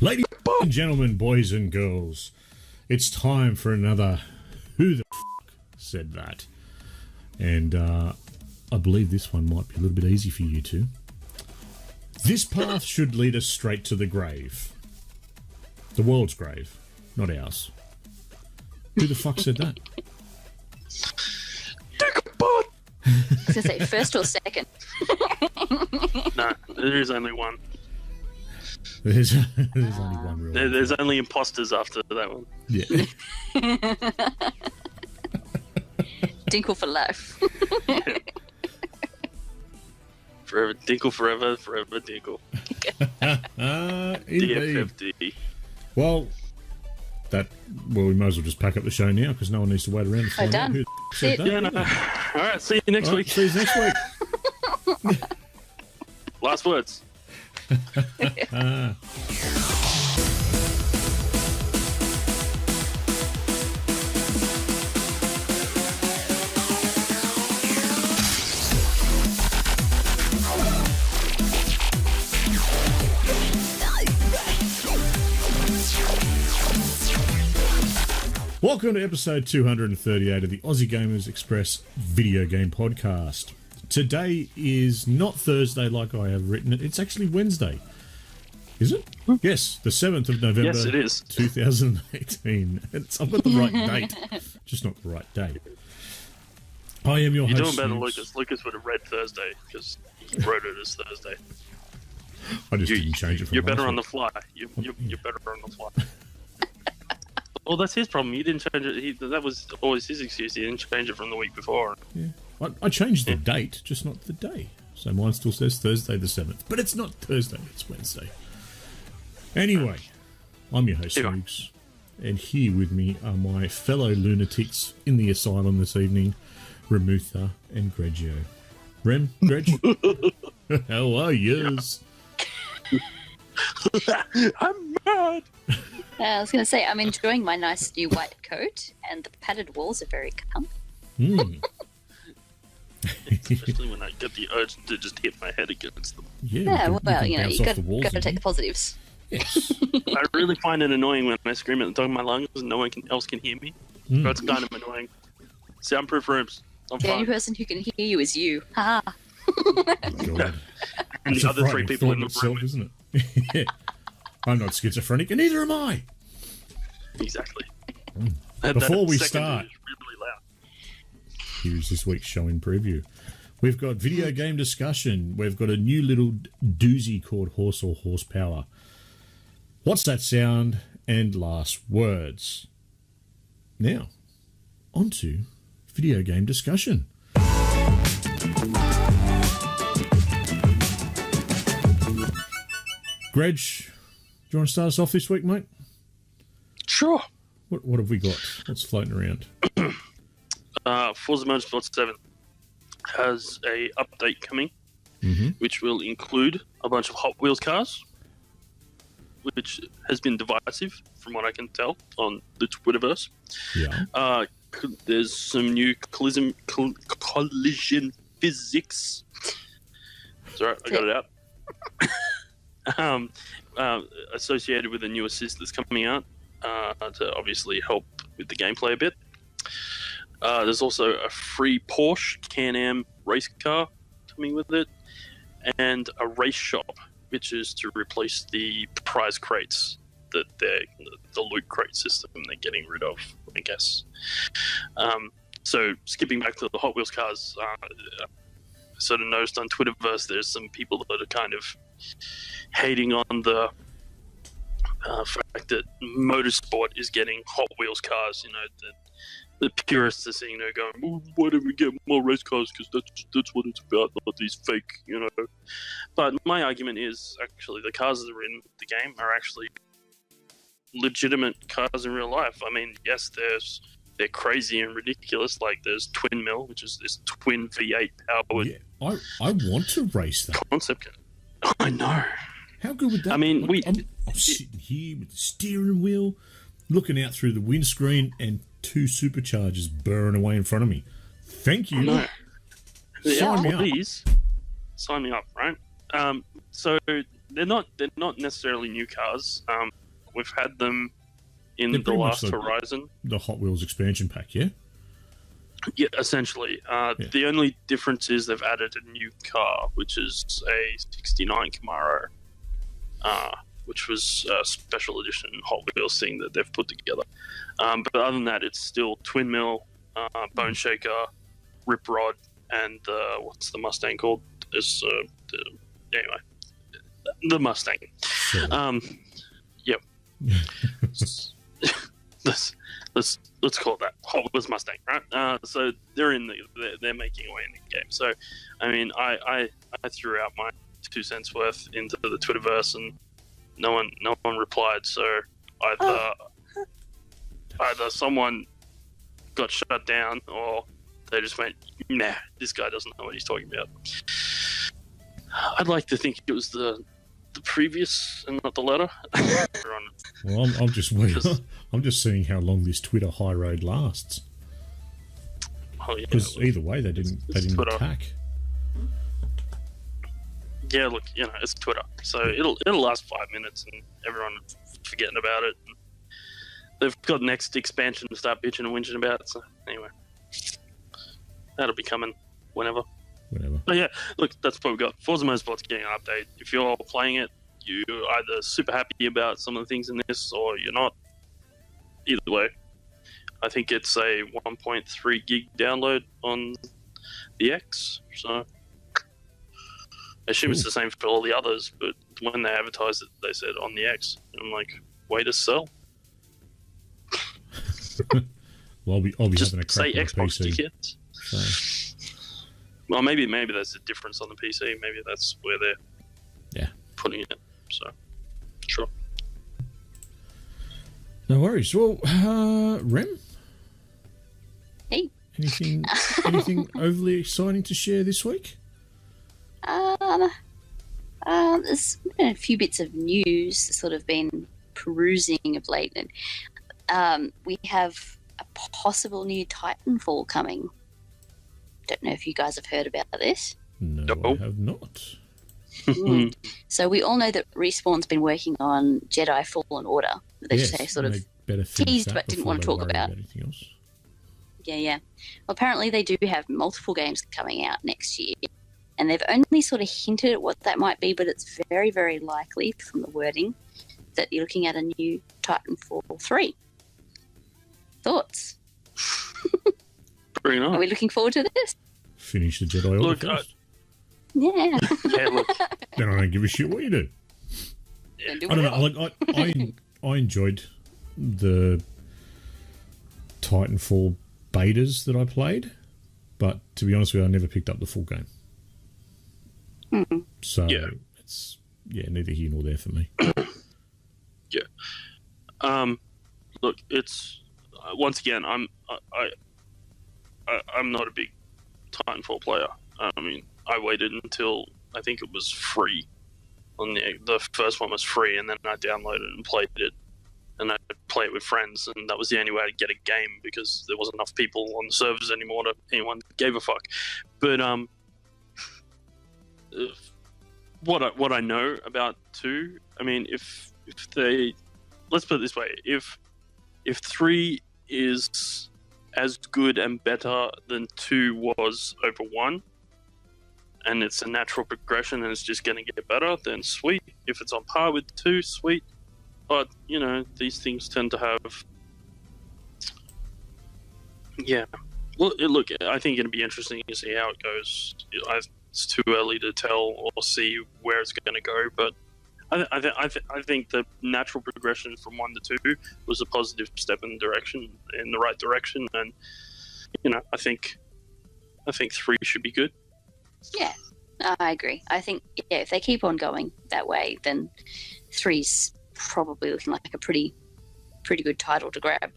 Ladies and gentlemen, boys and girls, it's time for another Who the F*** Said That? And I believe this one might be a little bit easy for you two. This path should lead us straight to the grave. The world's grave, not ours. Who the fuck said that? I was going to say first or second. No, there is only one. There's only one real one. There's only imposters after that one. Yeah. Dinkle for life. Forever Dinkle, forever Dinkle. Indeed. DFFD. Well, we might as well just pack up the show now because no one needs to wait around to find out done. who said that. Yeah, no. All right, see you next week. See you next week. Last words. Welcome to episode 238 of the Aussie Gamers Express video game podcast. Today is not Thursday like I have written it. It's actually Wednesday. Is it? Yes, the 7th of November. Yes, it is. 2018. I've got the right date, just not the right day. I am your You're host. doing better, Snoogs. Lucas. Lucas would have read Thursday because he wrote it as Thursday. I just didn't change it from You're better last on the week. fly. You're better on the fly. Well, that's his problem. He didn't change it. That was always his excuse. He didn't change it from the week before. Yeah. I changed the date, just not the day. So mine still says Thursday the 7th. But it's not Thursday, it's Wednesday. Anyway, I'm your host, Snoogs. And here with me are my fellow lunatics in the asylum this evening, Remutha and Grejio. Rem, Grej, how are yous? I'm mad. I was going to say, I'm enjoying my nice new white coat, and the padded walls are very comfy. Especially when I get the urge to just hit my head against them. Yeah, well, you bounce got off the walls to take again. the positives. Yes. I really find it annoying when I scream at the top of my lungs and no one else can hear me. That's kind of annoying. Soundproof rooms. I'm The only fine. person who can hear you is you. Ha! God. And It's the a other three frightening people in thought the room. itself, isn't it? Yeah. I'm not schizophrenic, and neither am I. Exactly. Before we second start, is really loud. here's this week's show in preview. We've got video game discussion. We've got a new little doozy called Horse or Horsepower. What's that sound? And last words. Now, on to video game discussion. Greg, do you want to start us off this week, mate? Sure. What have we got? What's floating around? Forza Motorsport 7 has a update coming, which will include a bunch of Hot Wheels cars, which has been divisive from what I can tell on the Twitterverse. Yeah. There's some new collision physics. Sorry, I got it out. Associated with a new assist that's coming out to obviously help with the gameplay a bit. There's also a free Porsche Can-Am race car coming with it, and a race shop, which is to replace the prize crates that the loot crate system they're getting rid of, I guess. So skipping back to the Hot Wheels cars, I sort of noticed on Twitterverse there's some people that are kind of hating on the fact that motorsport is getting Hot Wheels cars. You know, the purists are sitting there going, well, why don't we get more race cars? Because that's what it's about, not these fake, you know. But my argument is actually the cars that are in the game are actually legitimate cars in real life. I mean, yes, they're crazy and ridiculous. Like there's Twin Mill, which is this twin V8 powered Yeah, I want to race that. concept car. I know. How good would that? I mean, I'm sitting here with the steering wheel, looking out through the windscreen, and two superchargers burring away in front of me. Thank you. No. Sign me up. Please sign me up, right? So they're not necessarily new cars. We've had them in They're the pretty much last like Horizon. the Hot Wheels expansion pack, yeah? Yeah, essentially. The only difference is they've added a new car, which is a 69 Camaro, which was a special edition Hot Wheels thing that they've put together. But other than that, it's still twin mill, bone shaker, rip rod, and what's the Mustang called? Anyway, the Mustang. Sure. Yep. Let's call it that. Hot Wheels Mustang, right? So they're they're making away in the game. So, I mean, I threw out my 2 cents worth into the Twitterverse, and no one replied. So either someone got shut down, or they just went, nah, this guy doesn't know what he's talking about. I'd like to think it was the previous and not the latter. Well, I'm just waiting. I'm just seeing how long this Twitter high road lasts. Oh, yeah, Because either way, they didn't Twitter. attack. Yeah, look, it's Twitter, so it'll last 5 minutes, and everyone forgetting about it. And they've got next expansion to start bitching and whinging about. So anyway, that'll be coming whenever. But yeah, look, that's what we've got. Forza Motorsport's getting an update. If you're playing it, you're either super happy about some of the things in this, or you're not. Either way, I think it's a 1.3 gig download on the X, so I assume it's the same for all the others, but when they advertised it, they said on the X. And I'm like, way to sell. Well, I'll be Just having a say crack on Xbox PC. tickets. So, Well, maybe there's a difference on the PC. Maybe that's where they're putting it. So, sure. no worries. Well, Rem? Hey. Anything overly exciting to share this week? There's been a few bits of news sort of been perusing of late, and we have a possible new Titanfall coming. Don't know if you guys have heard about this. No, I have not. So we all know that Respawn's been working on Jedi Fallen Order. They sort of teased but didn't want to talk about. Anything else. Yeah. Well, apparently they do have multiple games coming out next year, and they've only sort of hinted at what that might be, but it's very, very likely from the wording that you're looking at a new Titanfall 3. Thoughts? Pretty nice. Are we looking forward to this? Finish the Jedi Order first. Yeah. Yeah, look. Then I don't give a shit what you do. Yeah. I don't know. Like I enjoyed the Titanfall betas that I played, but to be honest with you, I never picked up the full game. Mm-hmm. So it's neither here nor there for me. Look, it's once again, I'm not a big Titanfall player. I mean, I waited until I think it was free. On the first one was free, and then I downloaded it and played it, and I'd play it with friends, and that was the only way to get a game because there wasn't enough people on the servers anymore that anyone gave a fuck. But what I know about 2, I mean, if they, let's put it this way, if 3 is as good and better than 2 was over 1, and it's a natural progression and it's just going to get better, then sweet. If it's on par with 2, sweet. But, these things tend to have... Yeah. Well, look, I think it'll be interesting to see how it goes. It's too early to tell or see where it's going to go, but I think the natural progression from 1 to 2 was a positive step in the right direction, and I think 3 should be good. Yeah, I agree. I think if they keep on going that way, then 3's probably looking like a pretty good title to grab.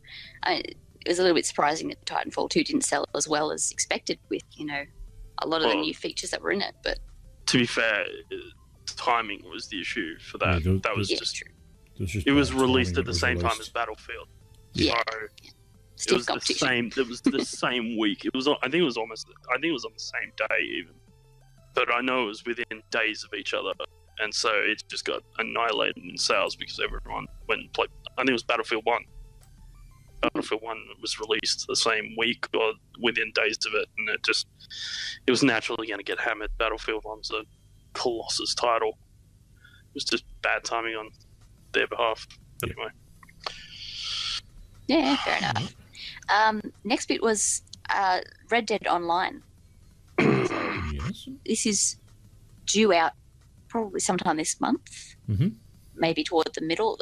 It was a little bit surprising that Titanfall 2 didn't sell as well as expected with a lot of the new features that were in it. But to be fair, timing was the issue for that. Yeah, that was just true. It was released at the same time as Battlefield. Yeah. So it was the same. It was the same week. It was. I think it was on the same day even. But I know it was within days of each other. and so it just got annihilated in sales because everyone went and played. I think it was Battlefield 1. Battlefield 1 was released the same week or within days of it, and it was naturally going to get hammered. Battlefield 1's a Colossus title. It was just bad timing on their behalf. Anyway. Yeah, fair enough. Next bit was Red Dead Online. Yes. This is due out probably sometime this month, maybe toward the middle.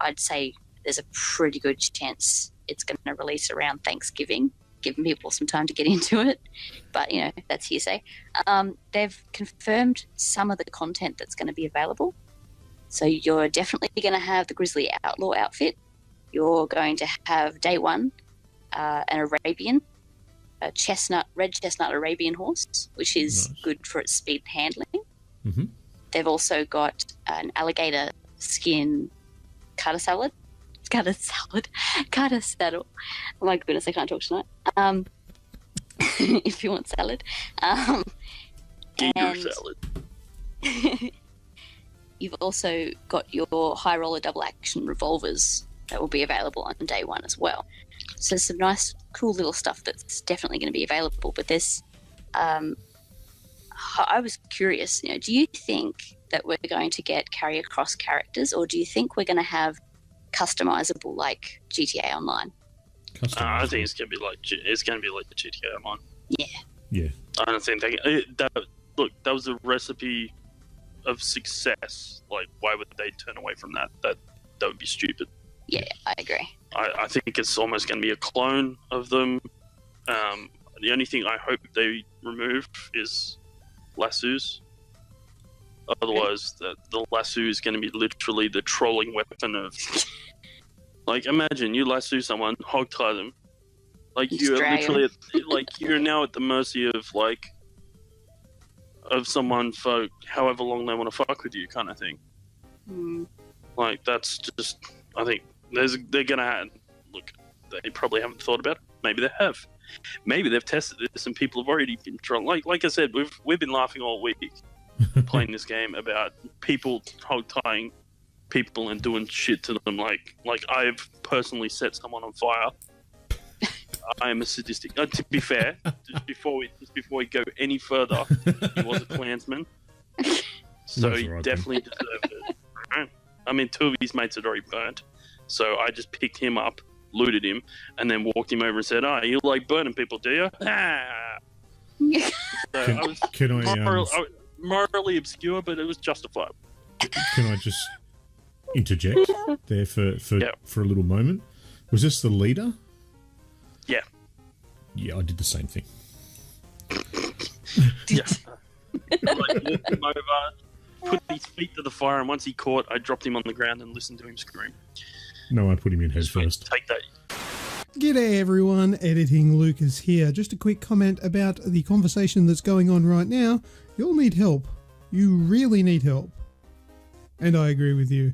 I'd say there's a pretty good chance it's going to release around Thanksgiving, giving people some time to get into it. But, that's hearsay. They've confirmed some of the content that's going to be available. So you're definitely going to have the Grizzly Outlaw outfit. You're going to have day one an Arabian, red chestnut Arabian horse, which is good for its speed and handling. Mm-hmm. They've also got an alligator skin cutter saddle. Oh my goodness, I can't talk tonight. If you want salad. Get your salad. You've also got your high roller double action revolvers that will be available on day one as well. So some nice, cool little stuff that's definitely going to be available. But there's, I was curious, do you think that we're going to get carry across characters, or do you think we're going to have customizable like GTA Online? I think it's going to be like the GTA Online. Yeah. Yeah. I don't think that was a recipe of success. Like, why would they turn away from that? That would be stupid. Yeah, I agree. I think it's almost going to be a clone of them. The only thing I hope they remove is lassos. Otherwise, the lasso is going to be literally the trolling weapon of... Like, imagine you lasso someone, hogtie them. Like, you're literally... you're now at the mercy of someone for however long they want to fuck with you, kind of thing. Like, that's just... I think they're going to have... Look, they probably haven't thought about it. Maybe they have. Maybe they've tested this and people have already been trolling. Like I said, we've been laughing all week playing this game about people hog-tying people and doing shit to them. Like I've personally set someone on fire. I am a sadistic... to be fair, just before we go any further, he was a Klansman. So he definitely deserved it. I mean, 2 of his mates had already burnt. So I just picked him up, looted him, and then walked him over and said, you like burning people, do you? So Can I morally obscure, but it was justified. Can I just interject there for a little moment? Was this the leader? Yeah. Yeah, I did the same thing. Yeah. Walked him over, put his feet to the fire, and once he caught, I dropped him on the ground and listened to him scream. No, I put him in head first. Take that. G'day everyone, Editing Lucas here. Just a quick comment about the conversation that's going on right now. You'll need help. You really need help. And I agree with you.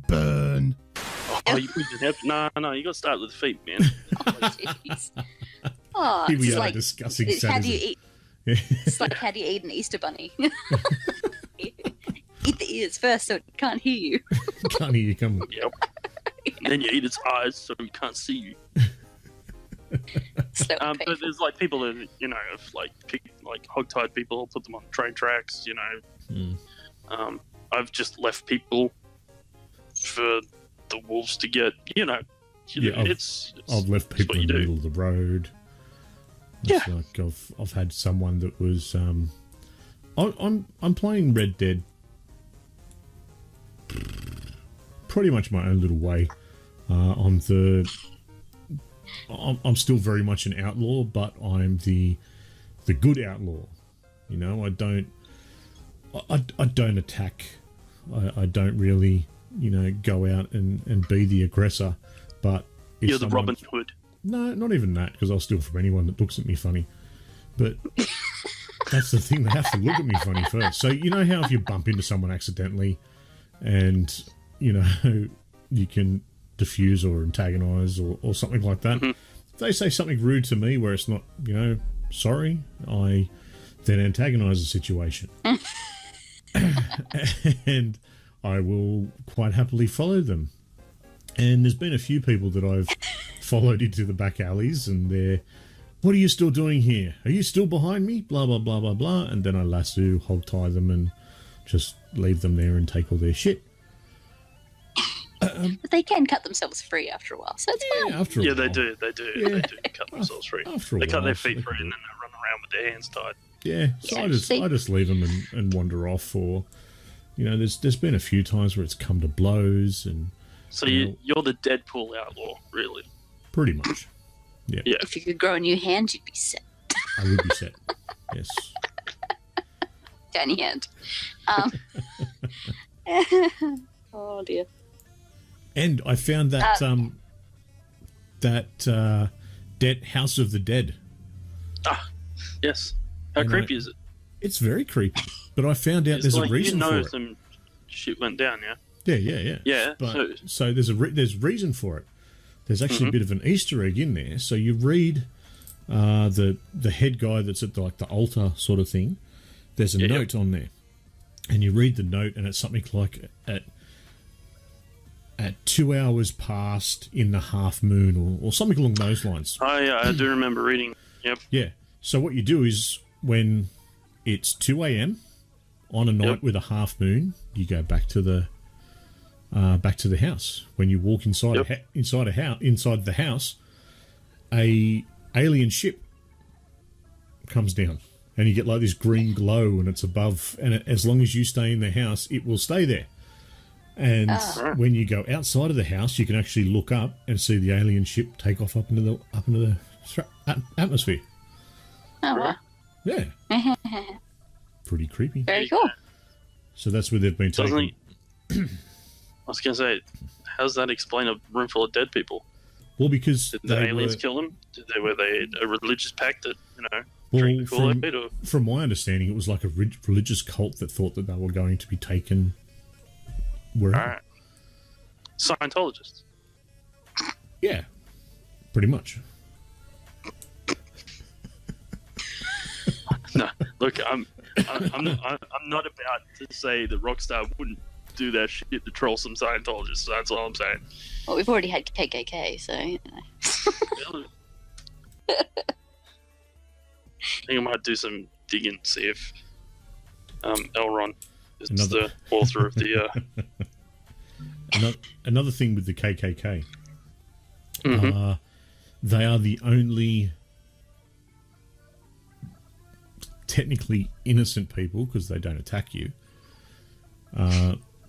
Burn. Oh, you couldn't have... No, you got to start with the feet, man. Oh, jeez. Oh, Here we it's are like, discussing how do you sadism. eat? It's like, how do you eat an Easter bunny? Eat the ears first so it can't hear you. Can't hear you coming. Yep. And then you eat its eyes so he can't see you. But there's like people that have hog-tied people, put them on train tracks. I've just left people for the wolves to get. I've left people in the middle of the road. It's like I've had someone that was. I'm playing Red Dead. Pretty much my own little way. I'm still very much an outlaw, but I'm the good outlaw. I don't attack. I don't really, go out and be the aggressor. But if you're the Robin Hood. No, not even that, because I'll steal from anyone that looks at me funny. But that's the thing; they have to look at me funny first. So how if you bump into someone accidentally, and you can diffuse or antagonize or something like that. Mm-hmm. If they say something rude to me where it's not, sorry, I then antagonize the situation. and I will quite happily follow them. And there's been a few people that I've followed into the back alleys, and they're, what are you still doing here? Are you still behind me? Blah, blah, blah, blah, blah. And then I lasso, hog tie them, and just leave them there and take all their shit. But they can cut themselves free after a while, so it's fine. After a while. They do. Yeah. They do cut themselves free. After a They cut while, their feet they free can and then they run around with their hands tied. Yeah, so Yeah, I just leave them and wander off. Or, there's been a few times where it's come to blows, and So you're the Deadpool outlaw, really. pretty much, yeah, If you could grow a new hand, you'd be set. I would be set. Yes, Tiny hand. Oh dear. and I found that Dead House of the Dead. Ah, yes. How And creepy is it? It's very creepy, but I found out It's there's like a reason for it. some shit went down, yeah? Yeah. Yeah, But so there's reason for it. There's actually a bit of an Easter egg in there. So you read the head guy that's at the altar sort of thing. There's a note on there, and you read the note, and it's something like at 2 hours past in the half moon, or something along those lines. Oh, yeah, I do remember reading. Yep. Yeah. So what you do is when it's 2 a.m. on a night with a half moon, you go back to the house. When you walk inside inside the house, a alien ship comes down, and you get like this green glow, and it's above. And as long as you stay in the house, it will stay there. And when you go outside of the house, you can actually look up and see the alien ship take off up into the atmosphere. Oh wow. Yeah. Pretty creepy. Very cool. So that's where they've been taken. I was going to say, how does that explain a room full of dead people? Well, because Did the aliens kill them? Were they a religious pact that, drink the Kool-Aid? Or? From my understanding, it was like a religious cult that thought that they were going to be taken wherever. All right. Scientologists. Yeah, pretty much. No, look, I'm not about to say that Rockstar wouldn't do that shit to troll some Scientologists. That's all I'm saying. Well, we've already had KKK, so I think I might do some digging, see if Elron is the author of the. Another thing with the KKK, they are the only technically innocent people, because they don't attack you.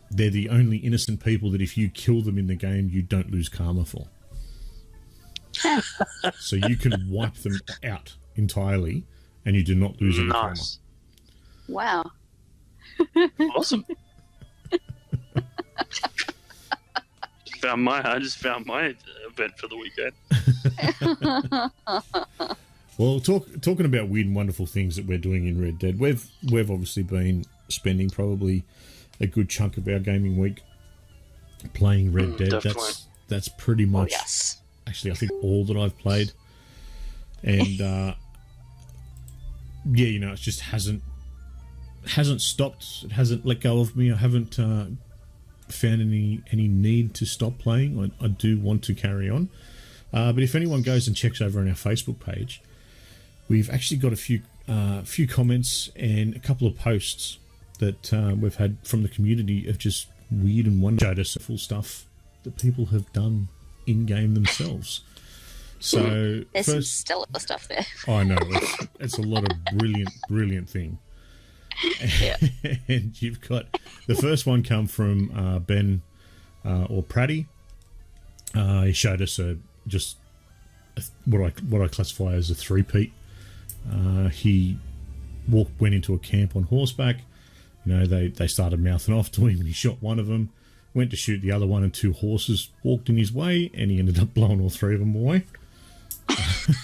They're the only innocent people that if you kill them in the game, you don't lose karma for. So you can wipe them out entirely, and you do not lose any karma. wow. Awesome. I just found my event for the weekend. Well, talking about weird and wonderful things that we're doing in Red Dead, we've obviously been spending probably a good chunk of our gaming week playing Red Dead. Definitely. That's pretty much actually I think all that I've played, and it just hasn't stopped. It hasn't let go of me. I haven't found any need to stop playing. I do want to carry on, but if anyone goes and checks over on our Facebook page, we've actually got a few comments and a couple of posts that we've had from the community of just weird and wonderful stuff that people have done in game themselves. So there's some stellar stuff there. I know it's a lot of brilliant thing. Yeah. And you've got the first one come from Ben or Pratty. He showed us what I classify as a three-peat. He went into a camp on horseback. They started mouthing off to him, and he shot one of them. Went to shoot the other one, and two horses walked in his way, and he ended up blowing all three of them away.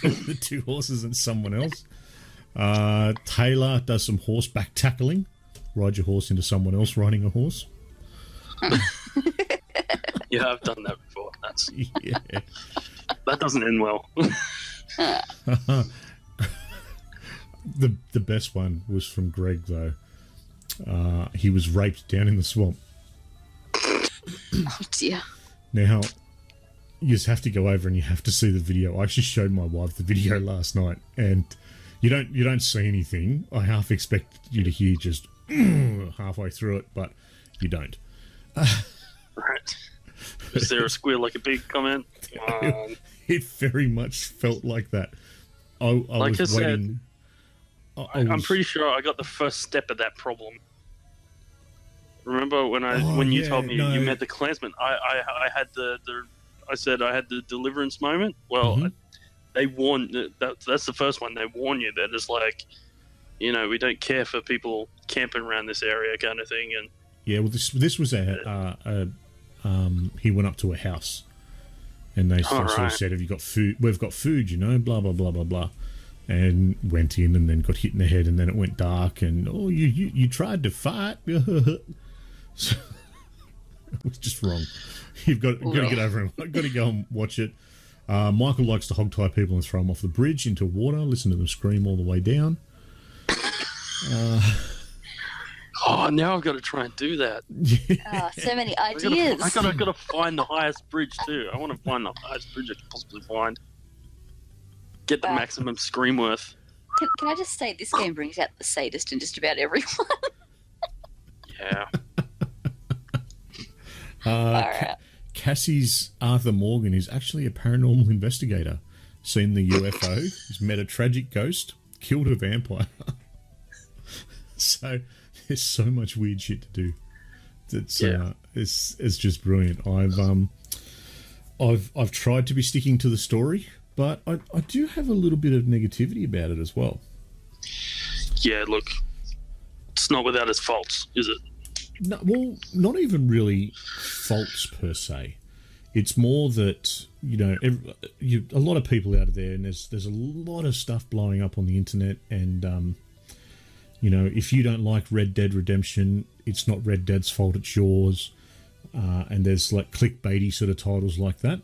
The two horses and someone else. Taylor does some horseback tackling. Ride your horse into someone else riding a horse. Yeah, I've done that before. Yeah. That doesn't end well. The best one was from Greg, though. he was raped down in the swamp. Oh dear. Now, you just have to go over and you have to see the video. I actually showed my wife the video last night, and you don't see anything. I half expect you to hear just halfway through it, but you don't. Right. Is there a squeal like a pig comment? It very much felt like that. I was waiting. I'm pretty sure I got the first step of that problem. Remember when you told me you met the Klansman? I had I said I had the deliverance moment. Well, they warn that's the first one. They warn you. They're just like, we don't care for people camping around this area, kind of thing. And yeah, well, this was he went up to a house, and they sort of said, "Have you got food? We've got food, blah blah blah blah blah." And went in and then got hit in the head, and then it went dark, and you tried to fight. So, it was just wrong. You've got to get over him. I've got to go and watch it. Michael likes to hog-tie people and throw them off the bridge into water, listen to them scream all the way down. Now I've got to try and do that. So many ideas. I've got to find the highest bridge too. I want to find the highest bridge I can possibly find. Get the maximum scream worth. Can I just say, this game brings out the sadist in just about everyone. Yeah. Right. Cassie's Arthur Morgan is actually a paranormal investigator. Seen the UFO, he's met a tragic ghost, killed a vampire. So there's so much weird shit to do. It's just brilliant. I've tried to be sticking to the story, but I do have a little bit of negativity about it as well. Yeah, look, it's not without its faults, is it? No, well, not even really faults per se. It's more that, a lot of people out there, and there's a lot of stuff blowing up on the internet, and, if you don't like Red Dead Redemption, it's not Red Dead's fault, it's yours. And there's like clickbaity sort of titles like that.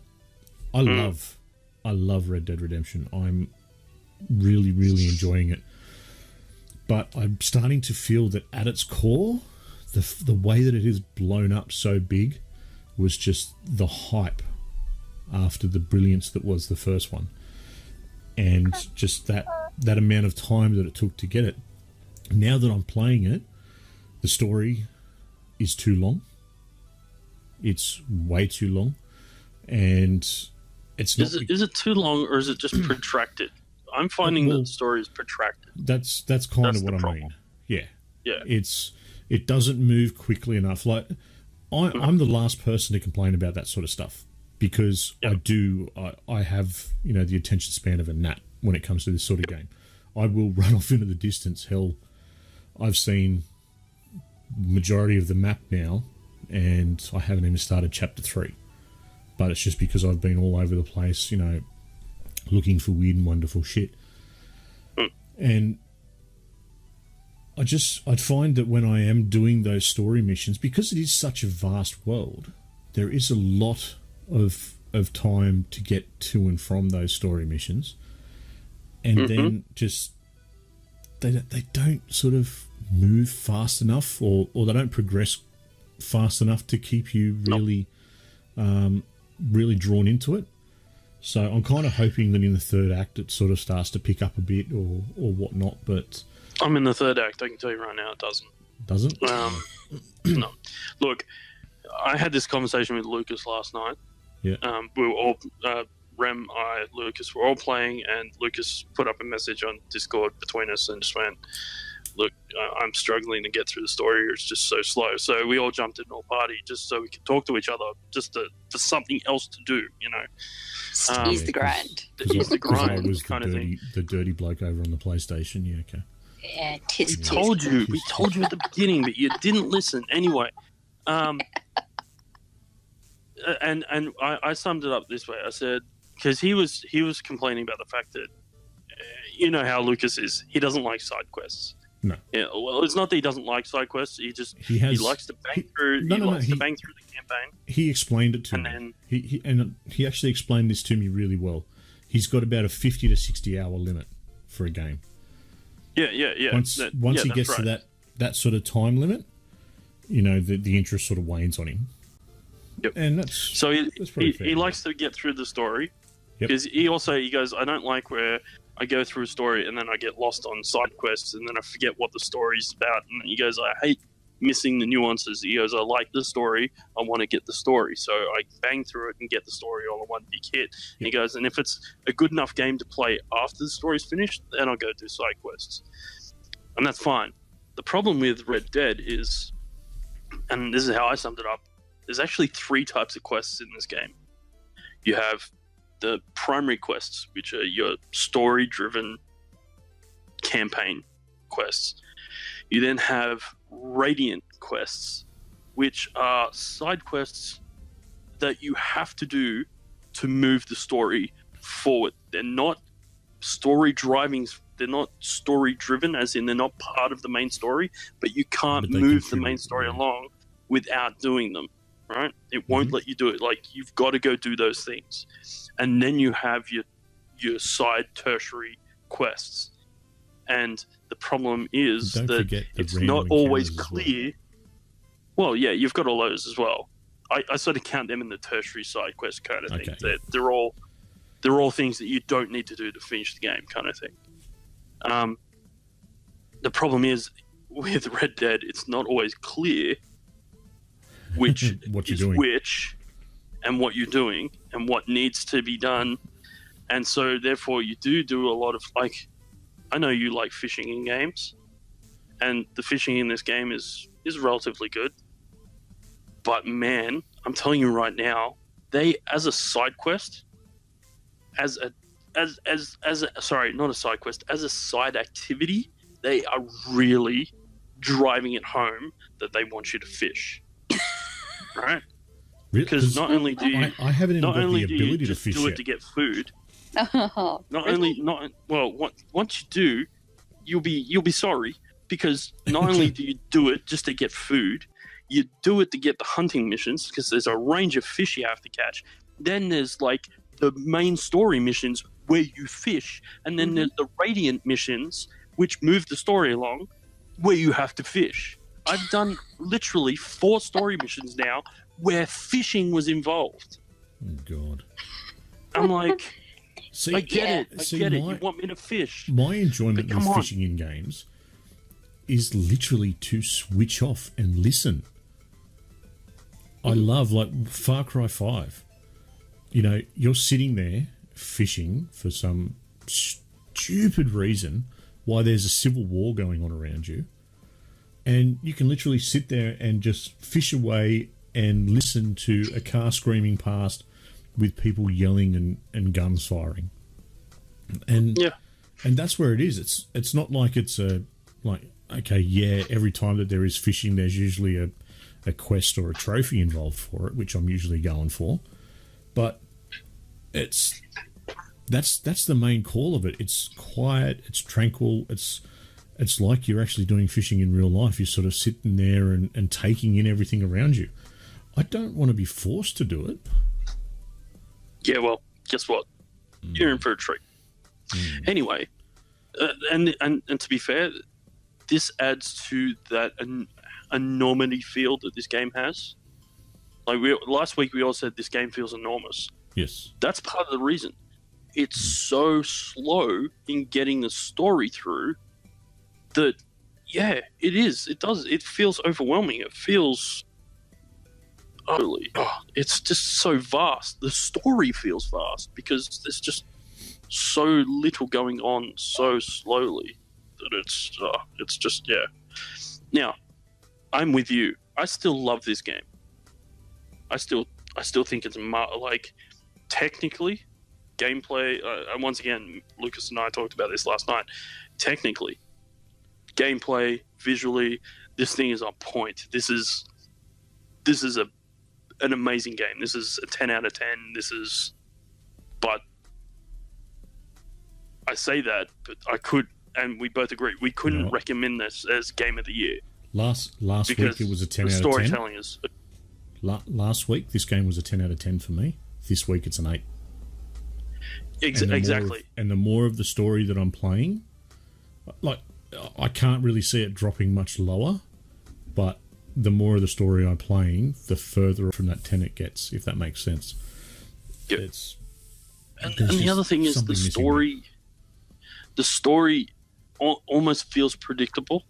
I love Red Dead Redemption. I'm really, really enjoying it. But I'm starting to feel that at its core, the way that it is blown up so big was just the hype after the brilliance that was the first one. And just that amount of time that it took to get it. Now that I'm playing it, the story is too long. It's way too long. And it's not... Is it too long, or is it just protracted? I'm finding that the story is protracted. That's kind of what I mean. Yeah. Yeah. It doesn't move quickly enough. Like, I'm the last person to complain about that sort of stuff, because I have, the attention span of a gnat when it comes to this sort of game. I will run off into the distance. Hell, I've seen majority of the map now, and I haven't even started chapter 3. But it's just because I've been all over the place, looking for weird and wonderful shit. And I'd find that when I am doing those story missions, because it is such a vast world, there is a lot of time to get to and from those story missions. And then just they don't sort of move fast enough, or they don't progress fast enough to keep you really really drawn into it. So I'm kind of hoping that in the third act it sort of starts to pick up a bit or whatnot, but I'm in the third act. I can tell you right now, it doesn't. Doesn't? No. Look, I had this conversation with Lucas last night. Yeah. We were all, Rem, I, Lucas, were all playing, and Lucas put up a message on Discord between us and just went, look, I'm struggling to get through the story. It's just so slow. So we all jumped into a party just so we could talk to each other, just for something else to do, Ease the grind. Ease the grind. I was kind of thing. The dirty bloke over on the PlayStation. Yeah, okay. Yeah, We told you at the beginning, but you didn't listen. Anyway, and I summed it up this way. I said, because he was complaining about the fact that how Lucas is. He doesn't like side quests. No. Yeah. Well, it's not that he doesn't like side quests. He likes to bang through. He likes to bang through the campaign. He explained it to me. He actually explained this to me really well. He's got about a 50 to 60 hour limit for a game. Yeah. Once he gets to that sort of time limit, you know, the interest sort of wanes on him. Yep. And that's so he likes to get through the story because he goes, I don't like where I go through a story and then I get lost on side quests and then I forget what the story's about. And he goes, I hate missing the nuances. He goes, I like the story. I want to get the story. So I bang through it and get the story all in one big hit. And he goes, and if it's a good enough game to play after the story's finished, then I'll go do side quests. And that's fine. The problem with Red Dead is, and this is how I summed it up, there's actually 3 types of quests in this game. You have the primary quests, which are your story-driven campaign quests. You then have Radiant quests, which are side quests that you have to do to move the story forward. They're not story-driven, as in they're not part of the main story, but you can't move the main story along without doing them. Right? It won't let you do it. Like, you've got to go do those things. And then you have your side tertiary quests. And the problem is that it's not always clear. Well, yeah, you've got all those as well. I sort of count them in the tertiary side quest kind of thing. They're all things that you don't need to do to finish the game kind of thing. The problem is with Red Dead, it's not always clear which is which and what you're doing and what needs to be done. And so therefore you do a lot of, like, I know you like fishing in games, and the fishing in this game is relatively good. But man, I'm telling you right now, they, as a side quest, as a side activity, they are really driving it home that they want you to fish. Right? Because not only do you, I haven't even got the ability to fish do it yet. to get food. Oh, Once you do, you'll be sorry, because not only do you do it just to get food, you do it to get the hunting missions, because there's a range of fish you have to catch. Then there's like the main story missions where you fish, and then there's the Radiant missions which move the story along where you have to fish. I've done literally 4 story missions now where fishing was involved. Oh, God. I'm like, see, I get it. You want me to fish. My enjoyment with fishing in games is literally to switch off and listen. I love, like, Far Cry 5. You know, you're sitting there fishing for some stupid reason why there's a civil war going on around you. And you can literally sit there and just fish away and listen to a car screaming past with people yelling and guns firing. And that's where it is. It's not like it's every time that there is fishing, there's usually a quest or a trophy involved for it, which I'm usually going for. But that's the main call of it. It's quiet, it's tranquil, it's like you're actually doing fishing in real life. You're sort of sitting there and taking in everything around you. I don't want to be forced to do it. Yeah, well, guess what? You're in for a treat. Anyway, and to be fair, this adds to that enormity feel that this game has. Like last week, we all said this game feels enormous. Yes. That's part of the reason. It's so slow in getting the story through that, yeah, it is. It does. It feels overwhelming. It feels it's just so vast. The story feels vast because there's just so little going on so slowly that it's just, yeah. Now, I'm with you. I still love this game. I still think it's like technically, gameplay. Once again, Lucas and I talked about this last night. Technically, gameplay, visually, this thing is on point. This is an amazing game. This is a 10 out of 10. But I say that, but I could, and we both agree, we couldn't recommend this as game of the year. Last week it was a 10 out of 10. The storytelling is... Last week, this game was a 10 out of 10 for me. This week, it's an 8. Exactly. And the more of the story that I'm playing, like, I can't really see it dropping much lower, but the more of the story I'm playing, the further from that 10 it gets, if that makes sense. Yep. And the just other thing is something the missing story. The story almost feels predictable.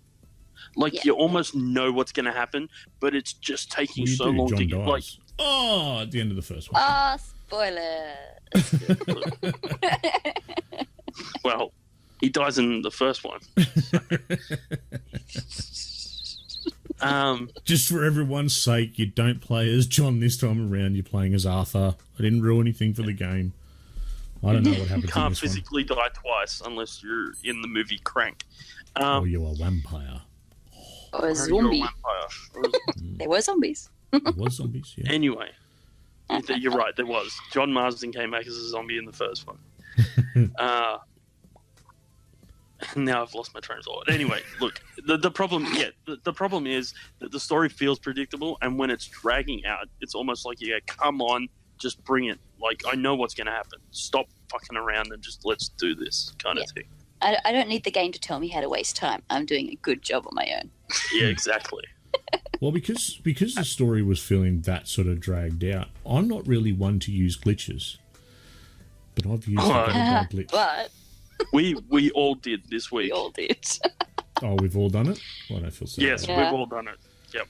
Like you almost know what's going to happen, but it's just taking Well, you so do. long John to get. dies. Like, at the end of the first one. Ah, spoilers. well, he dies in the first one. Just for everyone's sake, you don't play as John this time around. You're playing as Arthur. I didn't ruin anything for the game. I don't know what happens You in can't this physically die twice unless you're in the movie Crank. one. Or you're a vampire. Or a Or you're a zombie. vampire. There were zombies. There was zombies, yeah. Anyway, you're right, there was. John Marsden came back as a zombie in the first one. Now I've lost my train of thought. Anyway, look, the problem is that the story feels predictable, and when it's dragging out, it's almost like, yeah, come on, just bring it. Like, I know what's going to happen. Stop fucking around and just let's do this kind of thing. I don't need the game to tell me how to waste time. I'm doing a good job on my own. Yeah, exactly. Well, because the story was feeling that sort of dragged out, I'm not really one to use glitches. But I've used a glitch. But We all did this week. we all did. Oh, we've all done it? Well, I don't feel so Yes, bad. we've all done it. Yep.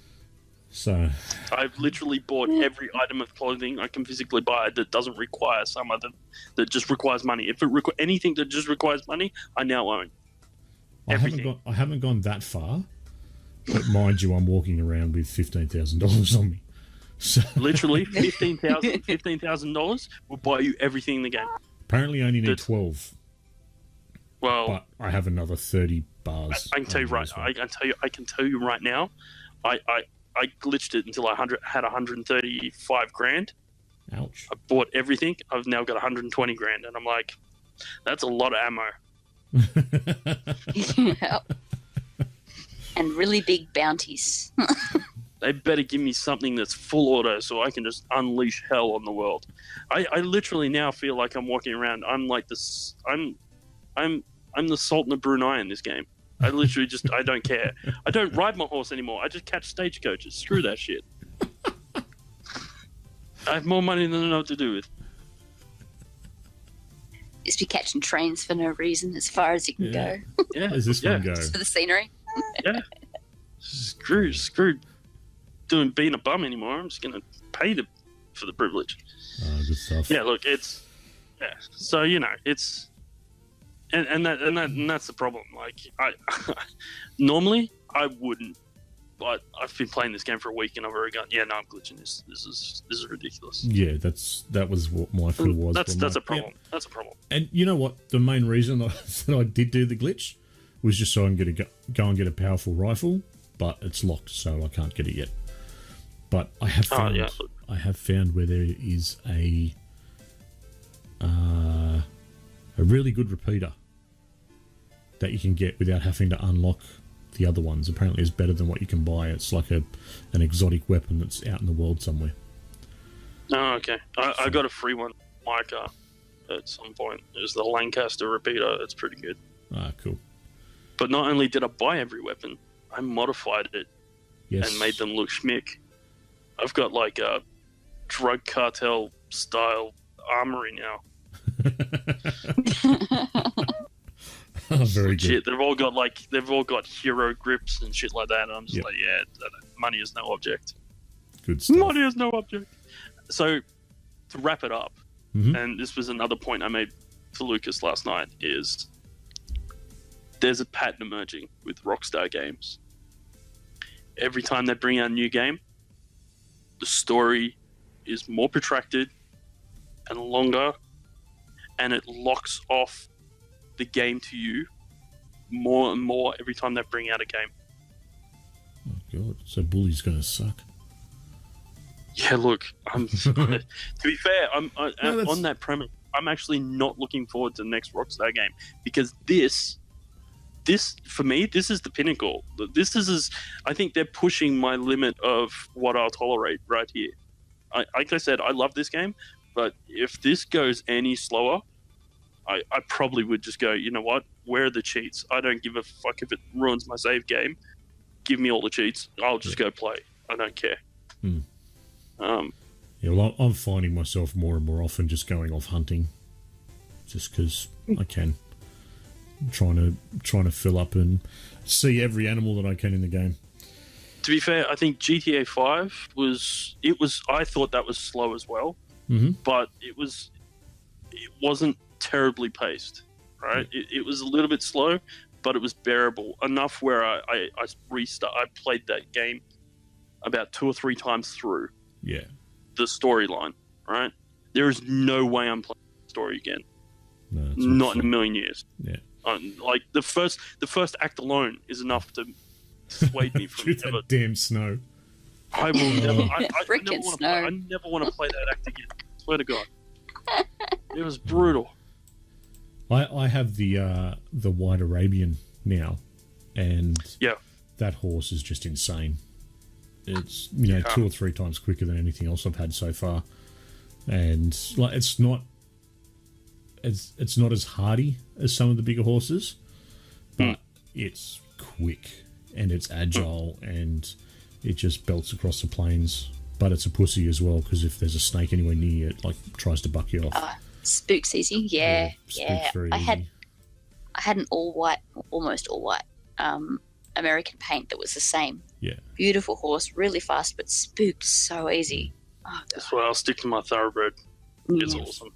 So, I've literally bought every item of clothing I can physically buy that doesn't require some other, that just requires money. If it anything that just requires money, I now own. I Everything. haven't gone that far. But mind you, I'm walking around with $15,000 on me. So Literally, $15,000 will buy you everything in the game. apparently I only need 12. Well, But I have another 30 bars. I can tell you on me right. as well. I can tell you right now. I glitched it until I had 135 grand. Ouch. I bought everything. I've now got 120 grand, and I'm like, that's a lot of ammo. Yeah. And really big bounties. They better give me something that's full auto so I can just unleash hell on the world. I literally now feel like I'm walking around. I'm like this. I'm the Sultan of Brunei in this game. I literally just, I don't care. I don't ride my horse anymore. I just catch stagecoaches. Screw that shit. I have more money than I know what to do with. Just be catching trains for no reason as far as you can Yeah. go. Yeah, How does this yeah, one go? For the scenery. yeah. Screw being a bum anymore. I'm just gonna pay for the privilege. Oh, good stuff. Yeah, look, it's So it's and that's the problem. Like I normally I wouldn't, but I've been playing this game for a week and I've already gone, yeah, no, I'm glitching this. This is ridiculous. Yeah, that was what my feel was. That's but a problem. That's a problem. And you know what? The main reason that I did do the glitch was just so I can go and get a powerful rifle, but it's locked, so I can't get it yet. But I have found I have found where there is a really good repeater that you can get without having to unlock the other ones. Apparently, it's better than what you can buy. It's like an exotic weapon that's out in the world somewhere. Oh, okay. I got a free one, my car, at some point. It was the Lancaster repeater. It's pretty good. Ah, cool. But not only did I buy every weapon, I modified it Yes. and made them look schmick. I've got like a drug cartel style armory now. Oh, very good. Shit, they've all got hero grips and shit like that. And I'm just like, yeah, money is no object. Good stuff. Money is no object. So to wrap it up, Mhm. and this was another point I made to Lucas last night, is there's a pattern emerging with Rockstar games. Every time they bring out a new game, the story is more protracted and longer, and it locks off the game to you more and more every time they bring out a game. Oh, God. So Bully's going to suck. Yeah, look, to be fair, that's- on that premise, I'm actually not looking forward to the next Rockstar game, because this for me, this is the pinnacle. I think they're pushing my limit of what I'll tolerate right here. Like I said, I love this game, but if this goes any slower, I probably would just go, you know what? Where are the cheats? I don't give a fuck if it ruins my save game. Give me all the cheats. I'll just go play. I don't care. Yeah, well, I'm finding myself more and more often just going off hunting, just because I can. Trying to fill up and see every animal that I can in the game. To be fair, I think GTA 5 was. I thought that was slow as well, but it wasn't terribly paced. Right, it was a little bit slow, but it was bearable enough where I played that game about 2 or 3 times through. Yeah. The storyline, right? There is no way I'm playing the story again. No, not in a million years. Yeah. Like the first act alone is enough to dissuade me from that damn snow. I will never. I Freaking never want to play that act again. Swear to God, it was brutal. I have the White Arabian now, and that horse is just insane. It's 2 or 3 times quicker than anything else I've had so far, and like it's not as hardy as some of the bigger horses, but it's quick and it's agile and it just belts across the plains. But it's a pussy as well, because if there's a snake anywhere near it, like tries to buck you off. Spooks easy, yeah. Spooks very easy. I had an almost all white American paint that was the same. Yeah. Beautiful horse, really fast, but spooked so easy. Oh, God. That's why I'll stick to my thoroughbred. It's awesome.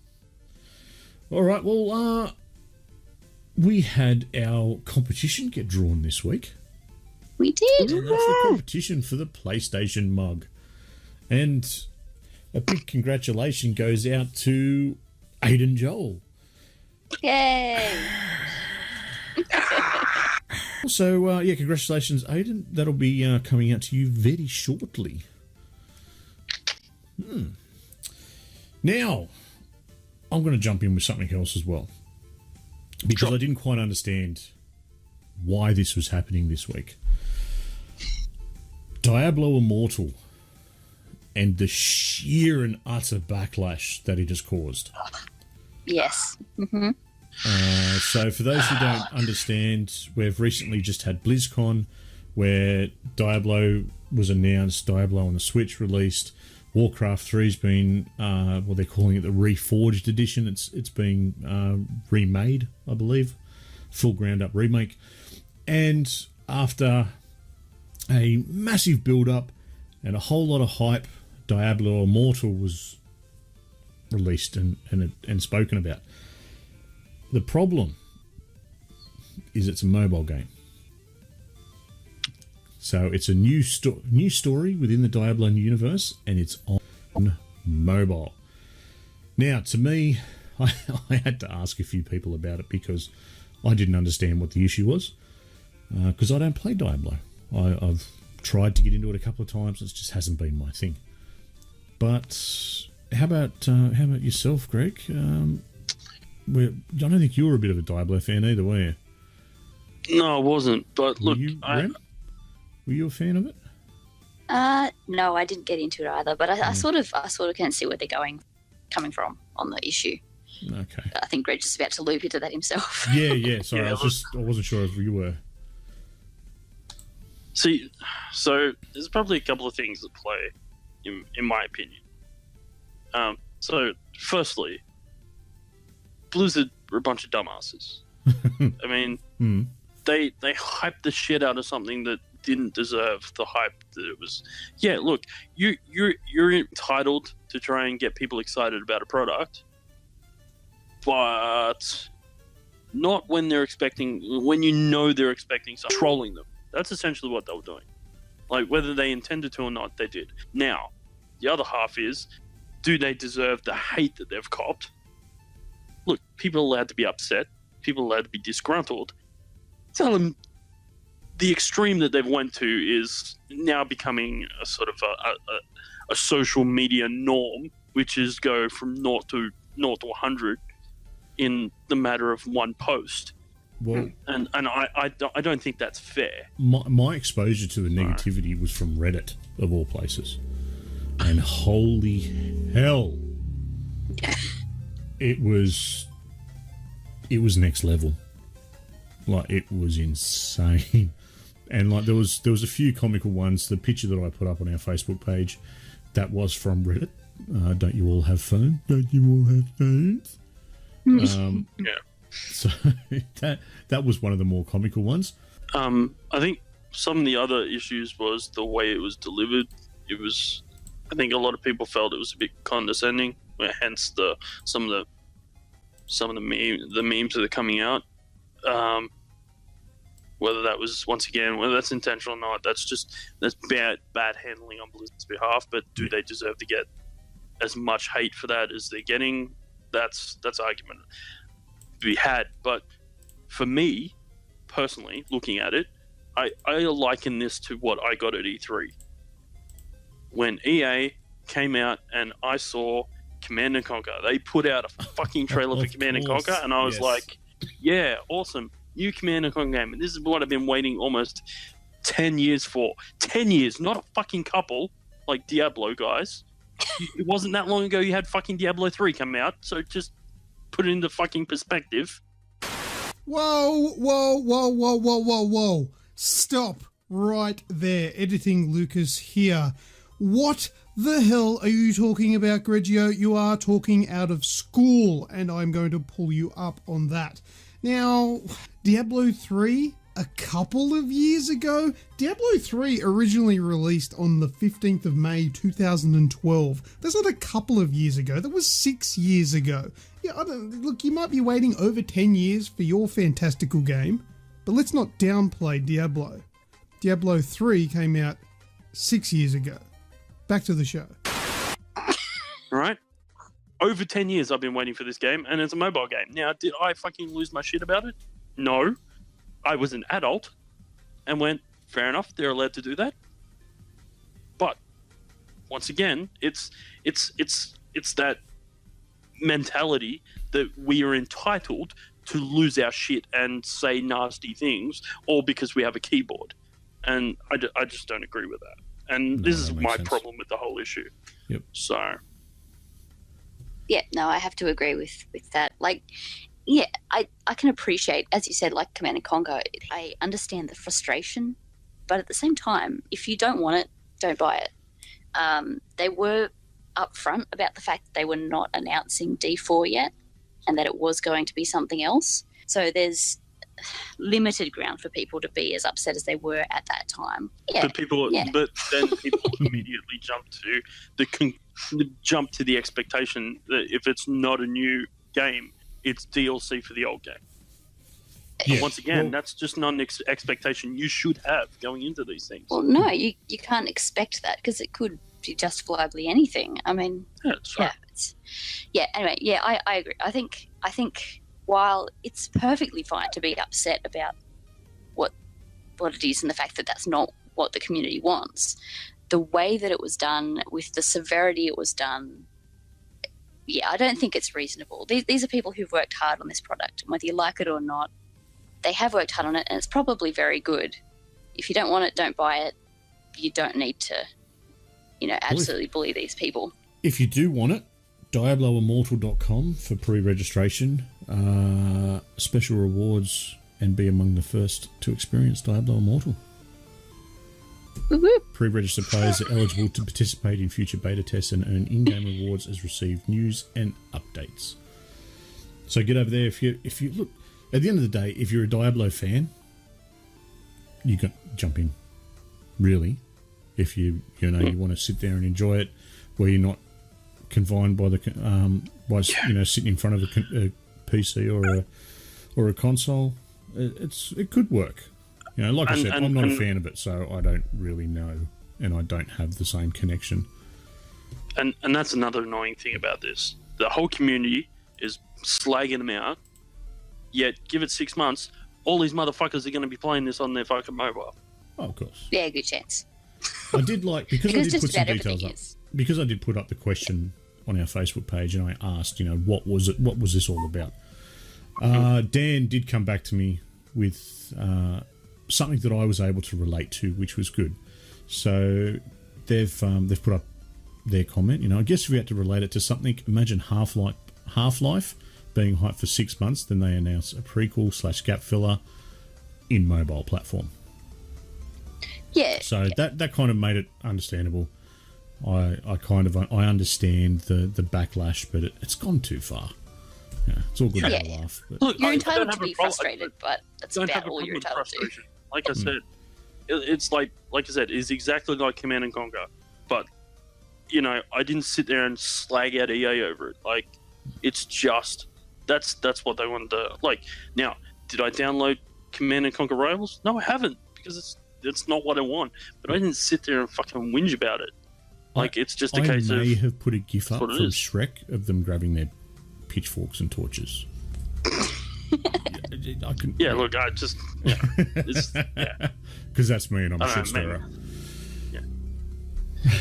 All right, well, we had our competition get drawn this week. We did. And that's the competition for the PlayStation mug. And a big congratulations goes out to Aiden Joel. Yay. So, congratulations, Aiden. That'll be coming out to you very shortly. Now, I'm going to jump in with something else as well, because I didn't quite understand why this was happening this week. Diablo Immortal and the sheer and utter backlash that it has caused. Yes. So for those who don't understand, we've recently just had BlizzCon, where Diablo was announced, Diablo on the Switch released, Warcraft 3's been, they're calling it the Reforged edition. It's being remade, I believe, full ground up remake. And after a massive build-up and a whole lot of hype, Diablo Immortal was released and spoken about. The problem is it's a mobile game. So it's a new story within the Diablo universe, and it's on mobile. Now, to me, I had to ask a few people about it because I didn't understand what the issue was, because I don't play Diablo. I've tried to get into it a couple of times. It just hasn't been my thing. But how about yourself, Greg? I don't think you were a bit of a Diablo fan either, were you? No, I wasn't. But look, were you a fan of it? No, I didn't get into it either. But I sort of can see where they're coming from on the issue. Okay. I think Greg's just about to loop into that himself. Yeah. Sorry, I wasn't sure if you were. See, so there's probably a couple of things at play, in my opinion. So, firstly, Blizzard are a bunch of dumbasses. I mean, they hyped the shit out of something that didn't deserve the hype that it was. Yeah, look, you're entitled to try and get people excited about a product, but not when they're expecting, when you know they're expecting something, trolling them. That's essentially what they were doing. Like, whether they intended to or not, they did. Now, the other half is, do they deserve the hate that they've copped? Look, people are allowed to be upset. People are allowed to be disgruntled. Tell them the extreme that they've went to is now becoming a sort of a social media norm, which is go from 0 to 100 in the matter of one post. Well, and I don't think that's fair. My exposure to the negativity was from Reddit, of all places. And holy hell, it was it was next level. Like, it was insane. And like there was a few comical ones. The picture that I put up on our Facebook page, that was from Reddit. Don't you all have phone? Don't you all have phones? Yeah. So that was one of the more comical ones. I think some of the other issues was the way it was delivered. It was, I think a lot of people felt it was a bit condescending. Hence some of the memes that are coming out. Whether that was, once again, whether that's intentional or not, that's bad handling on Blizzard's behalf. But do they deserve to get as much hate for that as they're getting? That's argument to be had. But for me, personally, looking at it, I liken this to what I got at E3. When EA came out and I saw Command & Conquer, they put out a fucking trailer for Command & Conquer, and I was like, yeah, awesome. New Command & Conquer game. And this is what I've been waiting almost 10 years for. 10 years, not a fucking couple, like Diablo, guys. It wasn't that long ago you had fucking Diablo 3 come out, so just put it into fucking perspective. Whoa. Stop right there. Editing Lucas here. What the hell are you talking about, Grejio? You are talking out of school, and I'm going to pull you up on that. Now, Diablo 3, a couple of years ago? Diablo 3 originally released on the 15th of May 2012. That's not a couple of years ago, that was 6 years ago. Yeah, look, you might be waiting over 10 years for your fantastical game, but let's not downplay Diablo. Diablo 3 came out 6 years ago. Back to the show. Right? Over 10 years I've been waiting for this game, and it's a mobile game. Now, did I fucking lose my shit about it? No. I was an adult and went, fair enough, they're allowed to do that. But once again, it's that mentality that we are entitled to lose our shit and say nasty things, all because we have a keyboard. And I just don't agree with that. And this is my problem with the whole issue. Yep. So... yeah, no, I have to agree with that. Like, yeah, I can appreciate, as you said, like Command & Conquer, I understand the frustration, but at the same time, if you don't want it, don't buy it. They were upfront about the fact that they were not announcing D4 yet and that it was going to be something else. So there's limited ground for people to be as upset as they were at that time. Yeah, but then people immediately jump to the expectation that if it's not a new game, it's DLC for the old game. Yeah. And once again, that's just not an expectation you should have going into these things. Well, no, you can't expect that because it could be justifiably anything. I mean, that's right. Anyway, I agree. I think while it's perfectly fine to be upset about what it is and the fact that that's not what the community wants, the way that it was done, with the severity it was done, yeah, I don't think it's reasonable. These are people who've worked hard on this product, and whether you like it or not, they have worked hard on it, and it's probably very good. If you don't want it, don't buy it. You don't need to, absolutely bully these people. If you do want it, DiabloImmortal.com for pre-registration, special rewards, and be among the first to experience Diablo Immortal. Woo-hoo. Pre-registered players are eligible to participate in future beta tests and earn in-game rewards as received news and updates. So get over there. If you look, at the end of the day, if you're a Diablo fan, you can jump in. Really, if you want to sit there and enjoy it, where you're not confined by sitting in front of a PC or a console, it could work. Like I said, I'm not a fan of it, so I don't really know, and I don't have the same connection. And that's another annoying thing about this. The whole community is slagging them out, yet give it 6 months, all these motherfuckers are going to be playing this on their fucking mobile. Oh, of course. Yeah, good chance. I did because I did put some details up. Is. Because I did put up the question on our Facebook page, and I asked, what was it? What was this all about? Dan did come back to me with something that I was able to relate to, which was good. So they've put up their comment. I guess if we had to relate it to something, imagine Half-Life, being hyped for 6 months. Then they announce a prequel/gap filler in mobile platform. Yeah. So that kind of made it understandable. I understand the backlash, but it's gone too far. Yeah, it's all good to have a laugh. But. Look, you're I entitled don't to have a be problem- frustrated, but that's don't about have a all problem you're with entitled to. frustration. Like I said, it's like I said, it's exactly like Command and Conquer. But I didn't sit there and slag out EA over it. Like, it's just that's what they wanted to like. Now, did I download Command and Conquer Rails? No, I haven't, because it's not what I want. But I didn't sit there and fucking whinge about it. Like, it's just a case of. I may have put a gif up from is. Shrek of them grabbing their pitchforks and torches. Look, I just because that's me and I'm a shit stirrer.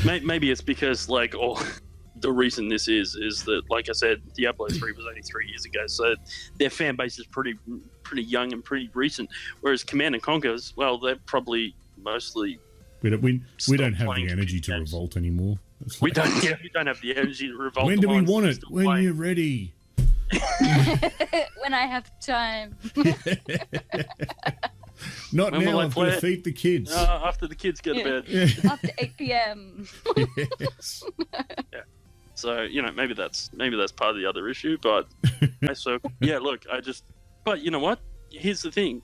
Maybe it's because the reason this is that, like I said, Diablo 3 was only 3 years ago, so their fan base is pretty young and pretty recent. Whereas Command and Conquer's, well, they're probably mostly. We don't have the energy to revolt anymore. We don't have the energy to revolt. When do we want it? When you're ready. When I have time. Not when now. I've got to feed the kids. After the kids go to bed. After 8 p.m. Yes. Yeah. So maybe that's part of the other issue, but look, but you know what? Here's the thing.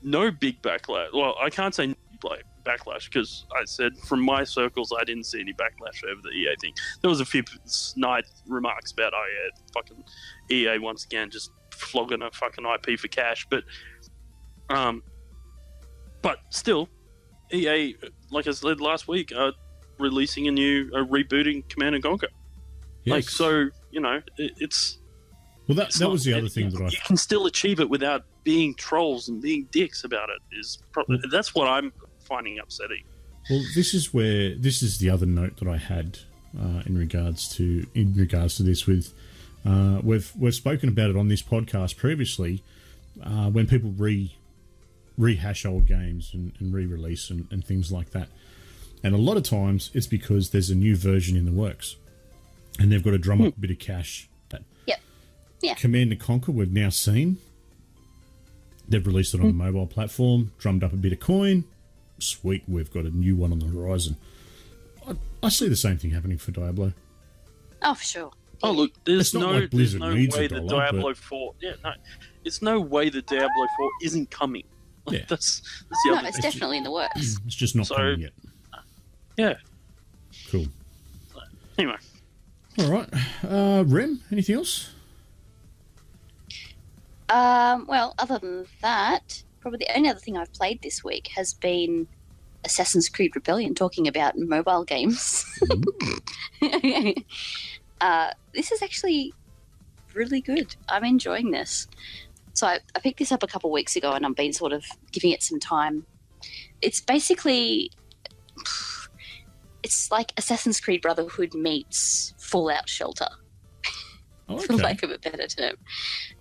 No big backlash. Well, I can't say backlash, because I said from my circles I didn't see any backlash over the EA thing. There was a few snide remarks about fucking EA once again just flogging a fucking IP for cash, but still, EA, like I said last week, are releasing rebooting Command and Conquer. Yes. It's. Well, that was the other thing that you can still achieve it without being trolls and being dicks about it. That's what I'm finding upsetting. Well, this is the other note that I had in regards to this. With we've spoken about it on this podcast previously, when people rehash old games and re-release and things like that, and a lot of times it's because there's a new version in the works, and they've got to drum up a bit of cash. Yeah. Command and Conquer, we've now seen. They've released it on the mobile platform, drummed up a bit of coin. Sweet, we've got a new one on the horizon. I see the same thing happening for Diablo. Oh, for sure. Oh, look, there's no way that Diablo 4... Yeah, no. It's no way that Diablo 4 isn't coming. Yeah. That's the other it's thing. definitely in the works. It's just not coming yet. Yeah. Cool. Anyway. All right. Rem, anything else? Well, other than that, probably the only other thing I've played this week has been Assassin's Creed Rebellion, talking about mobile games. This is actually really good. I'm enjoying this. So I picked this up a couple of weeks ago, and I've been sort of giving it some time. It's basically... It's like Assassin's Creed Brotherhood meets Fallout Shelter, for lack of a better term.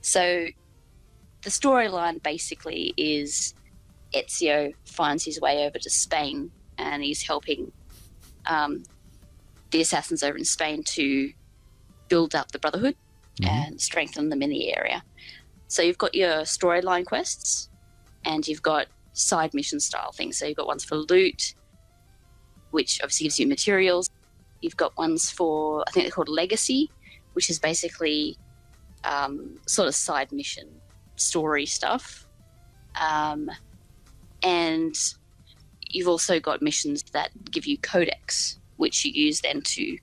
So the storyline basically is Ezio finds his way over to Spain, and he's helping the assassins over in Spain to build up the Brotherhood and strengthen them in the area. So you've got your storyline quests, and you've got side mission style things. So you've got ones for loot, which obviously gives you materials. You've got ones for, I think they're called Legacy, which is basically sort of side mission story stuff. And you've also got missions that give you codex, which you use then to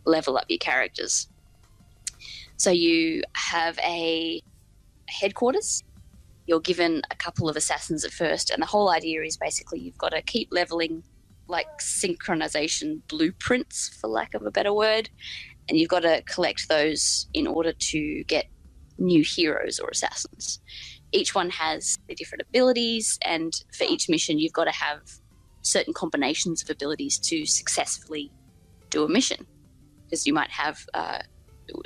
level up your characters. So you have a headquarters. You're given a couple of assassins at first, and the whole idea is basically you've got to keep leveling like synchronization blueprints, for lack of a better word, and you've got to collect those in order to get new heroes or assassins. Each one has the different abilities, and for each mission you've got to have certain combinations of abilities to successfully do a mission. Because you might have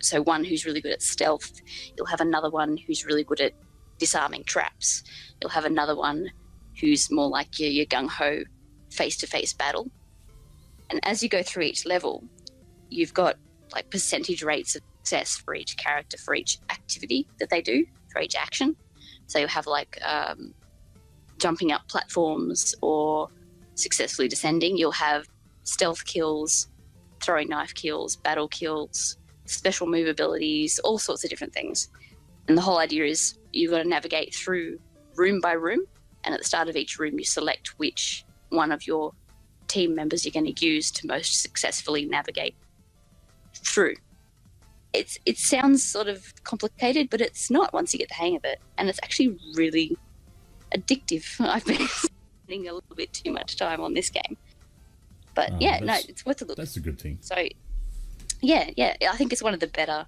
so one who's really good at stealth, you'll have another one who's really good at disarming traps, you'll have another one who's more like your gung-ho face-to-face battle. And as you go through each level, you've got like percentage rates of success for each character, for each activity that they do, for each action. So you have like jumping up platforms or successfully descending. You'll have stealth kills, throwing knife kills, battle kills, special move abilities, all sorts of different things. And the whole idea is you've got to navigate through room by room, and at the start of each room you select which one of your team members you're going to use to most successfully navigate through. It sounds sort of complicated, but it's not once you get the hang of it, and it's actually really addictive. I've been spending a little bit too much time on this game. But it's worth a look. That's a good thing. So, yeah, I think it's one of the better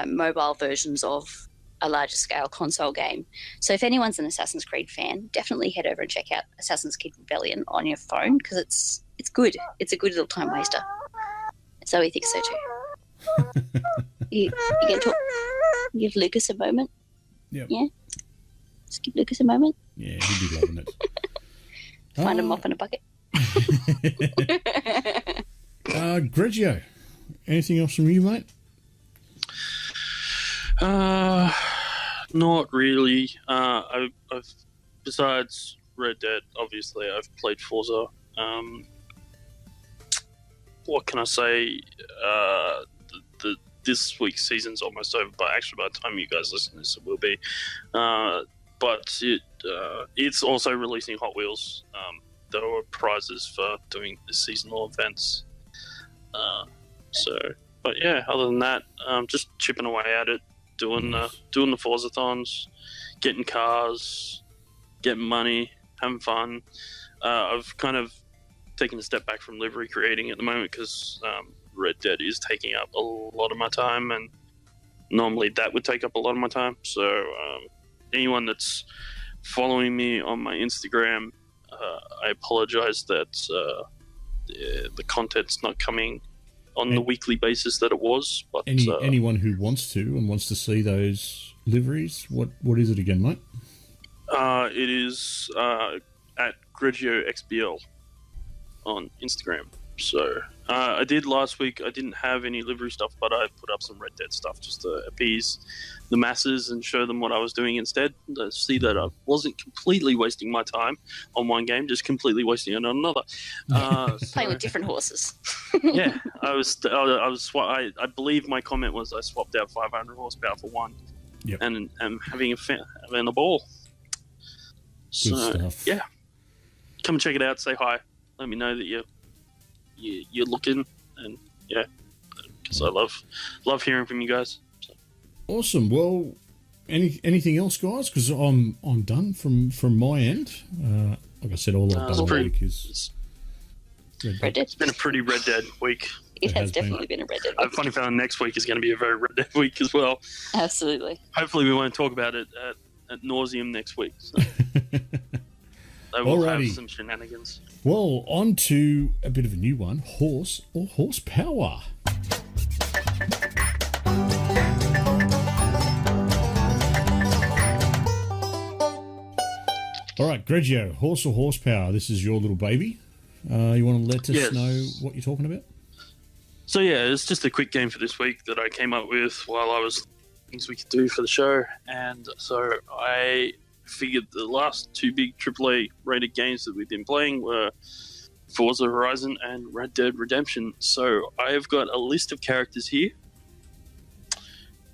mobile versions of a larger scale console game. So if anyone's an Assassin's Creed fan, definitely head over and check out Assassin's Creed Rebellion on your phone, because it's good. It's a good little time waster. Zoe thinks so too. You can talk. Give Lucas a moment. Yep. Yeah. Just give Lucas a moment. Yeah, he'd be loving it. Find a mop and a bucket. Grejio, anything else from you, mate? Not really. I've besides Red Dead, obviously, I've played Forza. What can I say? This week's season's almost over, but actually by the time you guys listen to this, it will be. But it's also releasing Hot Wheels. There were prizes for doing the seasonal events. But yeah, other than that, just chipping away at it, doing the Forzathons, getting cars, getting money, having fun. I've kind of taken a step back from livery creating at the moment because Red Dead is taking up a lot of my time, and normally that would take up a lot of my time. So anyone that's following me on my Instagram, I apologize that the content's not coming on the weekly basis that it was. But anyone who wants to and wants to see those liveries, what is it again, mate? It is at Grejio XBL on Instagram. So I did last week. I didn't have any livery stuff, but I put up some Red Dead stuff just to appease the masses and show them what I was doing instead. To see that I wasn't completely wasting my time on one game, just completely wasting it on another. Playing with different horses. Yeah, I believe my comment was I swapped out 500 horsepower for one, and having a ball. Good stuff. Yeah, come and check it out. Say hi. Let me know that you're looking, and yeah, because I love hearing from you guys. So. Awesome. Well, anything else, guys? Because I'm done from my end. Like I said, all I've done all week is Red Dead. It's been a pretty Red Dead week. It has definitely been a Red Dead week. I've funny found next week is going to be a very Red Dead week as well. Absolutely. Hopefully, we won't talk about it at nauseum next week. So. They will have some shenanigans. Well, on to a bit of a new one. Horse or horsepower? All right, Grejio, horse or horsepower? This is your little baby. You want to let us know what you're talking about? So yeah, it's just a quick game for this week that I came up with while I was things we could do for the show, and so I figured the last two big AAA rated games that we've been playing were Forza Horizon and Red Dead Redemption. So I've got a list of characters here,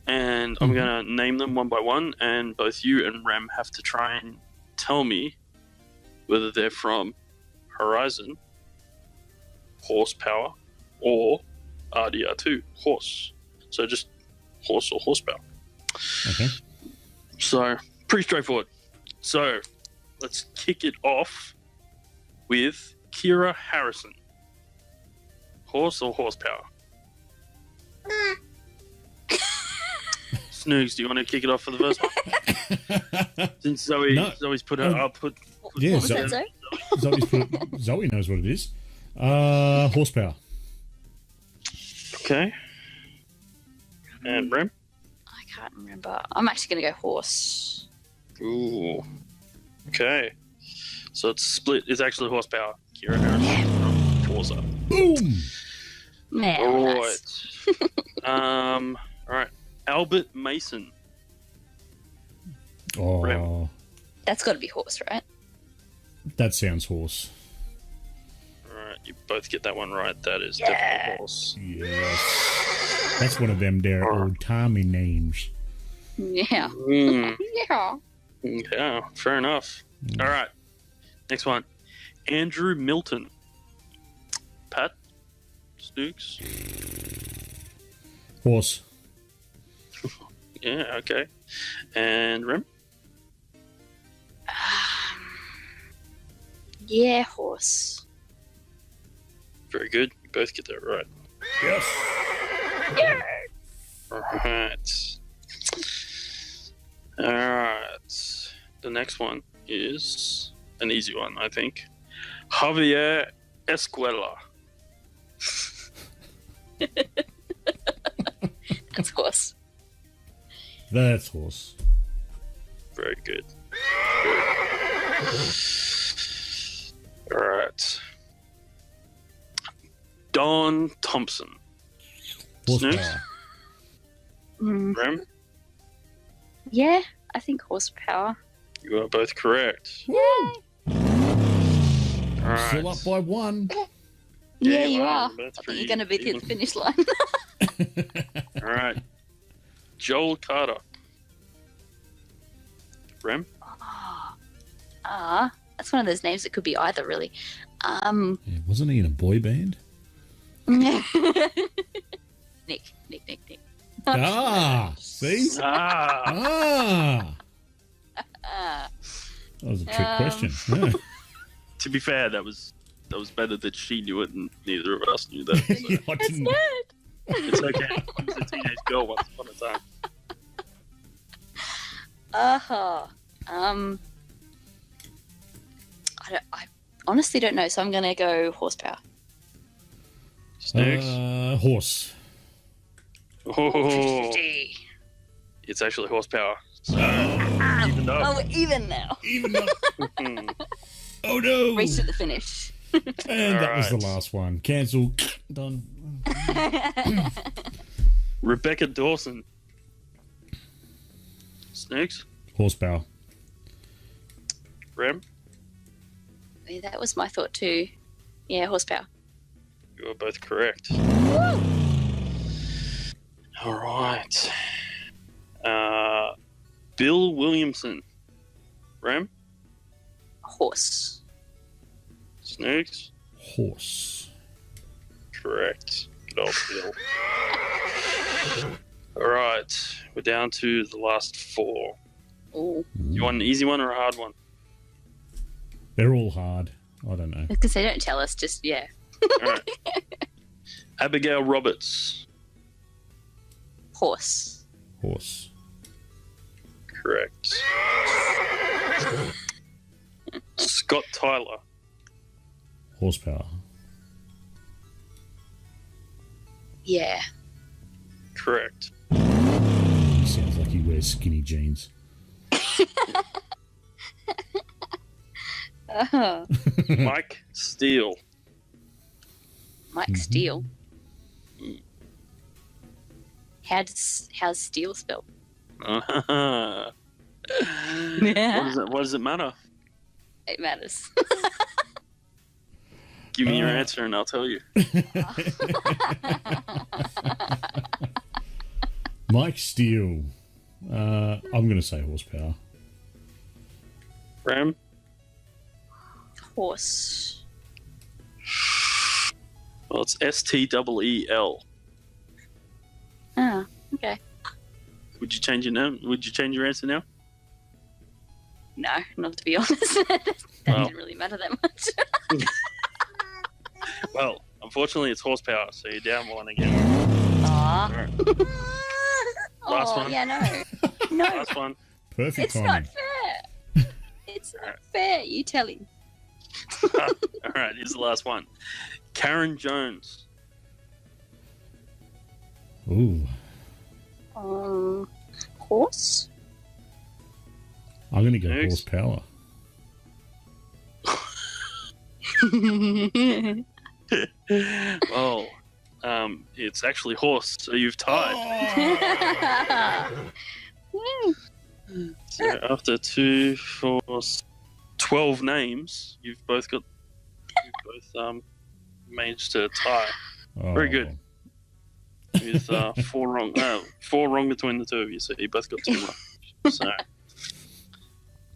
and I'm going to name them one by one, and both you and Rem have to try and tell me whether they're from Horizon, horsepower, or RDR2, horse. So just horse or horsepower. Okay. So pretty straightforward. So let's kick it off with Kira Harrison. Horse or horsepower? Snoogs, do you want to kick it off for the first one? Since Zoe's put her, I'll put. Yeah, What was that, Zoe? Zoe knows what it is. Horsepower. Okay. And Rem? I can't remember. I'm actually going to go horse. Ooh. Okay. So it's split. It's actually horsepower. Kira Harrison from Forza. Boom! Yeah, All nice. right. Albert Mason. Oh, Rem. That's got to be horse, right? that sounds horse. All right, you both get that one right. That is Yeah. definitely horse. Yes. That's one of them there old-timey names. Yeah. Mm, Yeah. yeah, fair enough. All right, next one. Andrew Milton. Pat? Snoogs? Horse. Yeah, okay. And Rem? Yeah, horse. Very good. You both get that right. Yes. Yeah. Alright. Alright. The next one is an easy one, I think. Javier Escuela. That's horse. That's horse. Very good. Alright. Don Thompson. Snooks? Horsepower. Mm, Rem? yeah, I think horsepower. You are both correct. Yay! Alright. Still up by one. Yeah, you you are. are. That's I think pretty you're going to be to even. the finish line. Alright. Joel Carter. Rem? That's one of those names that could be either, really. Yeah, wasn't he in a boy band? Nick. Ah, see? Ah! Ah. That was a trick question. Yeah. To be fair, that was better that she knew it and neither of us knew that. So Yeah, I That's didn't- good. it's okay. I was a teenage girl once upon a time. I honestly don't know, so I'm going to go horsepower. Snooks. Horse. Oh, 50. it's actually horsepower. So, even though. Oh, we're even now. Even though. Oh no! Race to the finish. And that was the Alright. last one. Cancel. Done. Rebecca Dawson. Snooks. Horsepower. Rem. Yeah, that was my thought too. Yeah, horsepower. You are both correct. All right. Bill Williamson. Rem. Horse. Snooks. Horse. Correct. Good old Bill. All right. We're down to the last four. Oh, You want an easy one or a hard one? They're all hard. I don't know. because they don't tell us. Just yeah. All right. Abigail Roberts. Horse. Horse. Correct. Scott Tyler. Horsepower. Yeah. Correct. He sounds like he wears skinny jeans. Mike Steele. Mike Steele. How's Steele spelled? What does it matter? It matters. Give me your answer and I'll tell you. Mike Steele. I'm going to say horsepower. Ram? Horse. Well, it's STEEL. Ah, okay. Would you change your name? Would you change your answer now? No, not to be honest. that Well. didn't really matter that much. Well, unfortunately, it's horsepower, so you're down one again. Aw. All right. Last Oh, one. yeah, no. No, Last one. Perfect it's timing. not fair. It's not fair. You tell him. All right, here's the last one. Karen Jones. Ooh. Horse? I'm going to go Next. horsepower. Well, It's actually horse, so you've tied. So after 2, 4, 12 names, you've both managed to tie. Very good. With 4 wrong between the two of you, so you both got 2 wrong. So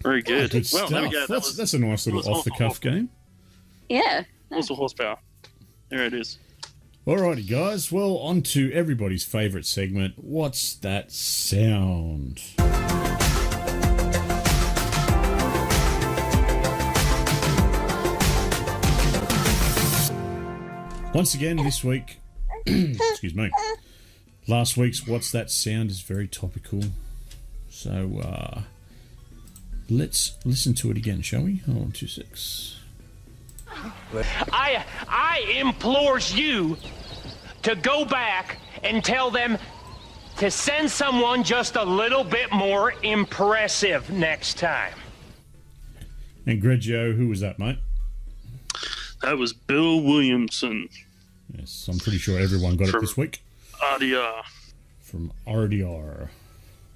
very good. Good Well, there we go. stuff. That's a nice little off-the-cuff game. Yeah. Also horsepower. There it is. Alrighty, guys. Well, on to everybody's favourite segment. What's that sound? Once again, this week, excuse me, last week's What's That Sound is very topical. So, let's listen to it again, shall we? Hold on 2 secs. I implores you to go back and tell them to send someone just a little bit more impressive next time. And Grejio, who was that, mate? That was Bill Williamson. Yes, I'm pretty sure everyone got it this week. RDR. From RDR.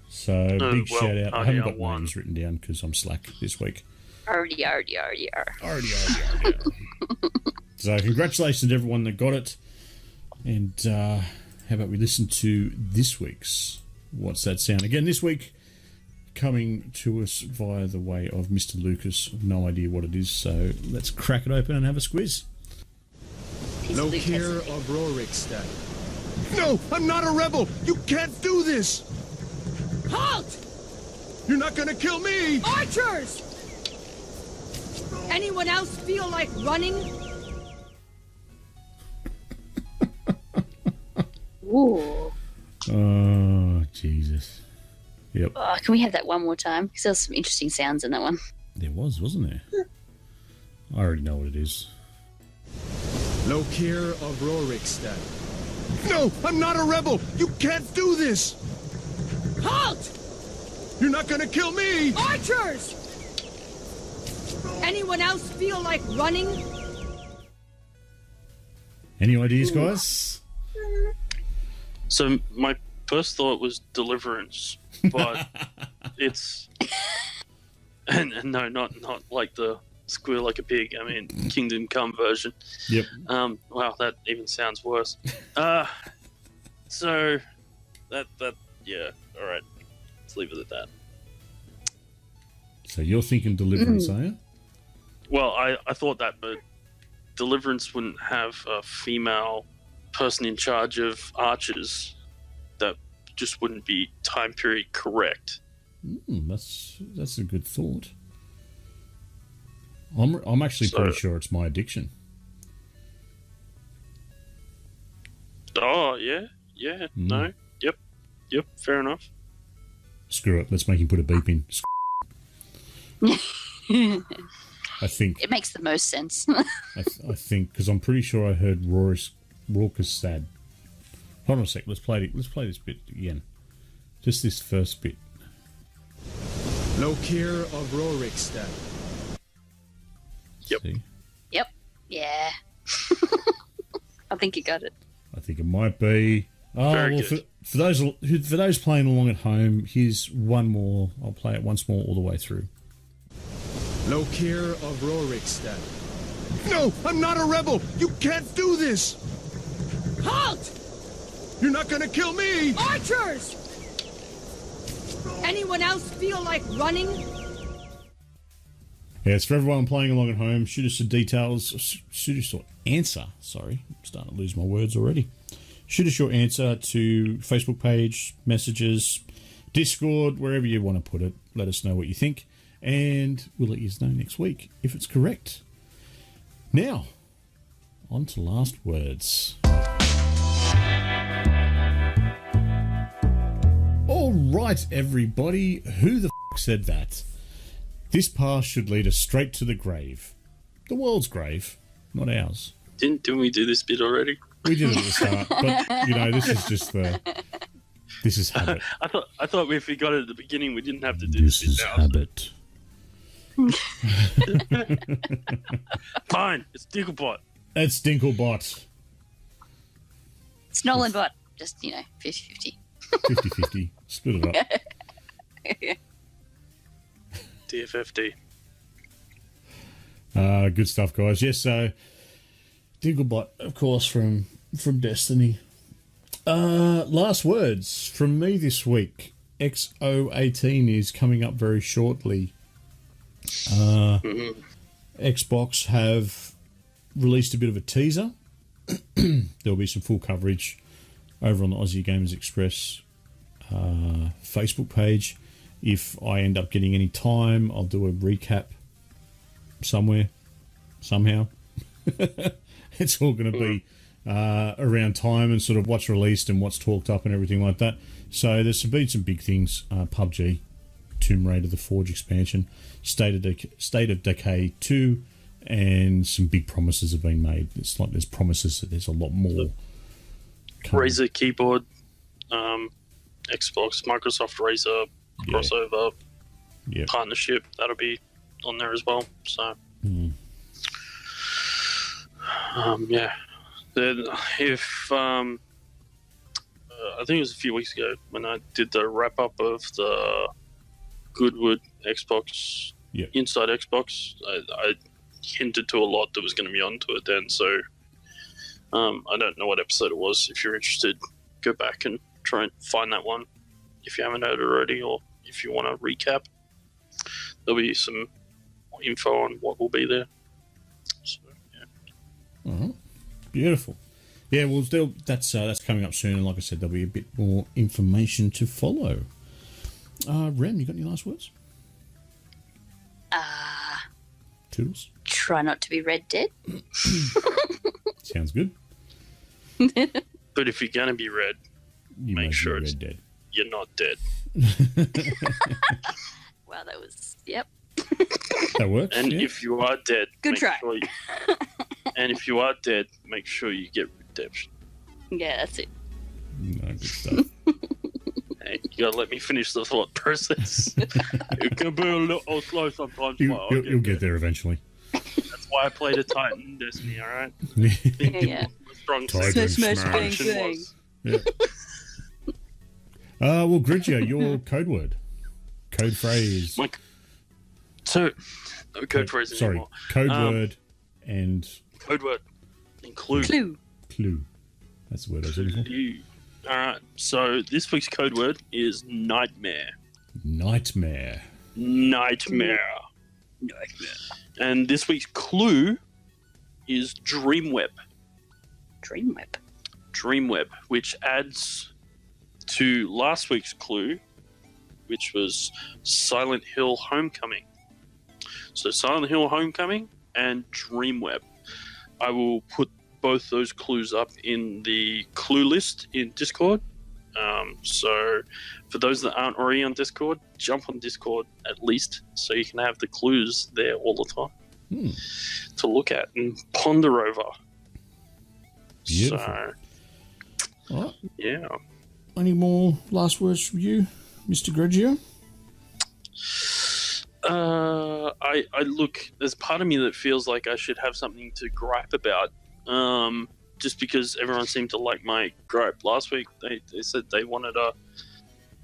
So, big shout out. I haven't got names written down because I'm slack this week. RDR. So, congratulations to everyone that got it. And how about we listen to this week's What's That Sound? Again, this week, coming to us via the way of Mr. Lucas. No idea what it is, so let's crack it open and have a squiz. Lokir of Rorikstead. No, I'm not a rebel! You can't do this! Halt! You're not gonna kill me! Archers! Anyone else feel like running? Ooh. Oh, Jesus. Yep. Oh, can we have that one more time? Because there's some interesting sounds in that one. There was, wasn't there? I already know what it is. Lokir of Rorikstead. No, I'm not a rebel! You can't do this! Halt! You're not gonna kill me! Archers! Anyone else feel like running? Any ideas, guys? So my first thought was Deliverance, but it's and no, not like the squeal like a pig. I mean, Kingdom Come version. Yep. Wow, that even sounds worse. So that yeah. All right, let's leave it at that. So you're thinking Deliverance, are you? Well, I thought that, but Deliverance wouldn't have a female person in charge of archers. That just wouldn't be time period correct. That's a good thought. I'm actually pretty sure it's My Addiction. Oh yeah, no, yep, fair enough. Screw it, let's make him put a beep in. I think It makes the most sense. I think because I'm pretty sure I heard Raucous Sad. Hold on a sec. Let's play this bit again. Just this first bit. Lokir of Rorikstead. Yep. See? Yep. Yeah. I think you got it. I think it might be. Oh, Very well, good. for those playing along at home, here's one more. I'll play it once more all the way through. Lokir of Rorikstead. No, I'm not a rebel! You can't do this! Halt! You're not gonna kill me! Archers! Anyone else feel like running? Yeah, it's for everyone playing along at home. Shoot us the details. Shoot us your answer. Sorry, I'm starting to lose my words already. Shoot us your answer to Facebook page, messages, Discord, wherever you want to put it. Let us know what you think, and we'll let you know next week if it's correct. Now, on to last words. All right, everybody. Who the f*** said that? This path should lead us straight to the grave. The world's grave, not ours. Didn't we do this bit already? We did it at the start, but, you know, this is just this is habit. I thought if we got it at the beginning, we didn't have to do this This is bit now. habit. Fine, it's Dinklebot. That's Dinklebot. It's Nolan bot. Just, 50-50. 50-50. Split it up. DFFD. Good stuff, guys. Yes, so Dinglebot, of course, from Destiny. Last words from me this week. XO18 is coming up very shortly. Xbox have released a bit of a teaser. There'll be some full coverage over on the Aussie Gamers Express Facebook page. If I end up getting any time, I'll do a recap somewhere, somehow. It's all going to be around time and sort of what's released and what's talked up and everything like that. So there's been some big things. PUBG, Tomb Raider, the Forge expansion, State of Decay 2, and some big promises have been made. It's like there's promises that there's a lot more. Razer keyboard, Xbox, Microsoft Razer crossover partnership, that'll be on there as well. So, Then if I think it was a few weeks ago when I did the wrap up of the Goodwood Xbox, Inside Xbox, I hinted to a lot that was going to be onto it then. So I don't know what episode it was. If you're interested, go back and try and find that one if you haven't heard it already, or if you want to recap. There'll be some info on what will be there. So, Beautiful. Yeah, well, that's coming up soon, and like I said, there'll be a bit more information to follow. Rem, you got any last words? Toodles? Try not to be Red Dead. Sounds good. But if you're going to be red, make sure it's dead. You're not dead. Wow, that was... Yep. That works. And if you are dead... Good try. And if you are dead, make sure you get redemption. Yeah, that's it. No, good stuff. Hey, you gotta let me finish the thought process. It can be a little slow sometimes. You'll get there eventually. That's why I played a Titan Destiny, alright? Yeah. Strong Smash, bang, bang. Yeah. Well, Grejio, your code word. Code phrase. No code phrase anymore. Code word and... Code word. And clue. Clue. That's the word I was looking for. Alright, so this week's code word is nightmare. Nightmare. And this week's clue is Dreamweb. Dreamweb, which adds to last week's clue, which was Silent Hill Homecoming. So Silent Hill Homecoming and Dreamweb. I will put both those clues up in the clue list in Discord. So for those that aren't already on Discord, jump on Discord at least so you can have the clues there all the time to look at and ponder over. Beautiful. So, right. Yeah. Any more last words from you, Mr. Grejio? I look, there's part of me that feels like I should have something to gripe about. Just because everyone seemed to like my gripe last week. They said they wanted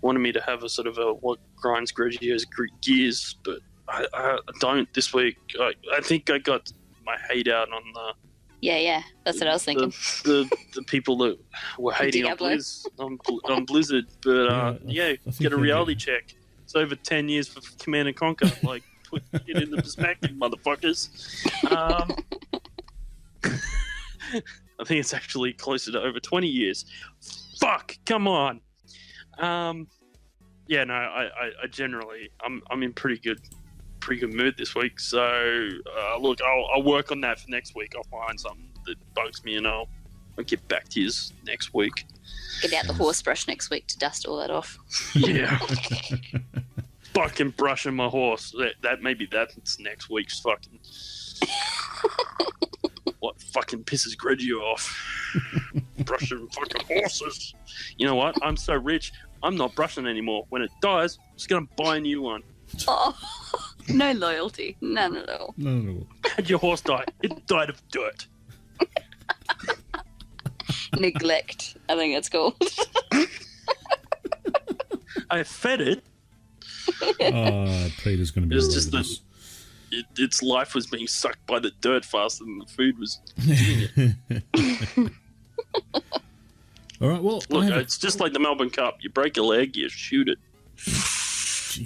me to have a sort of a what grinds Grejio's gears, but I don't this week. I think I got my hate out on the... Yeah, that's what I was thinking. The people that were hating on Blizzard, but get a reality check. It's over 10 years for Command & Conquer. Like, put it into perspective, motherfuckers. I think it's actually closer to over 20 years. Fuck, come on. I generally, I'm in pretty good mood this week. So, look, I'll work on that for next week. I'll find something that bugs me and I'll get back to you next week. Get out the horse brush next week to dust all that off. Yeah. Fucking brushing my horse. That maybe that's next week's fucking... What fucking pisses Grejio off? Brushing fucking horses. You know what? I'm so rich, I'm not brushing anymore. When it dies, I'm just going to buy a new one. Oh, no loyalty. None at all. No. How'd your horse die? It died of dirt. Neglect, I think it's called. I fed it. Oh, Peter's going to be. It was all just over that this. its life was being sucked by the dirt faster than the food was doing it. All right. Well, Look, it's just like the Melbourne Cup. You break a leg, you shoot it.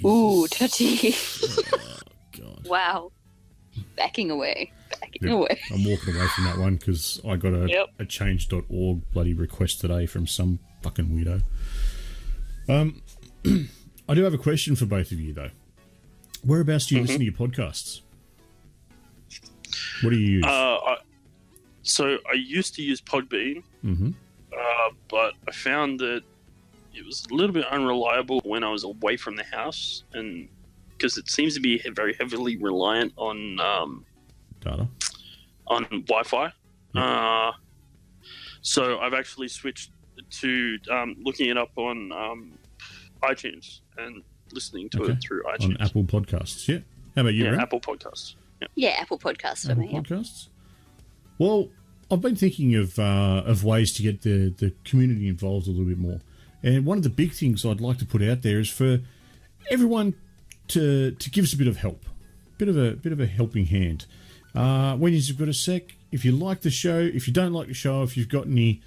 Ooh, touchy. Oh, God. Wow. Backing away. Yeah, I'm walking away from that one because I got a change.org bloody request today from some fucking weirdo. I do have a question for both of you, though. Whereabouts do you listen to your podcasts? What do you use? So I used to use Podbean, but I found that it was a little bit unreliable when I was away from the house, and because it seems to be very heavily reliant on Data. On Wi-Fi. Yep. So I've actually switched to looking it up on iTunes and listening to it through iTunes. On Apple Podcasts, yeah. How about you, Yeah, Ren? Apple Podcasts. Yeah. Yeah, Apple Podcasts for Apple me. Yeah. Podcasts? Well, I've been thinking of ways to get the community involved a little bit more. And one of the big things I'd like to put out there is for everyone to give us a bit of help. Bit of a helping hand. When you've got a sec, if you like the show, if you don't like the show, if you've got any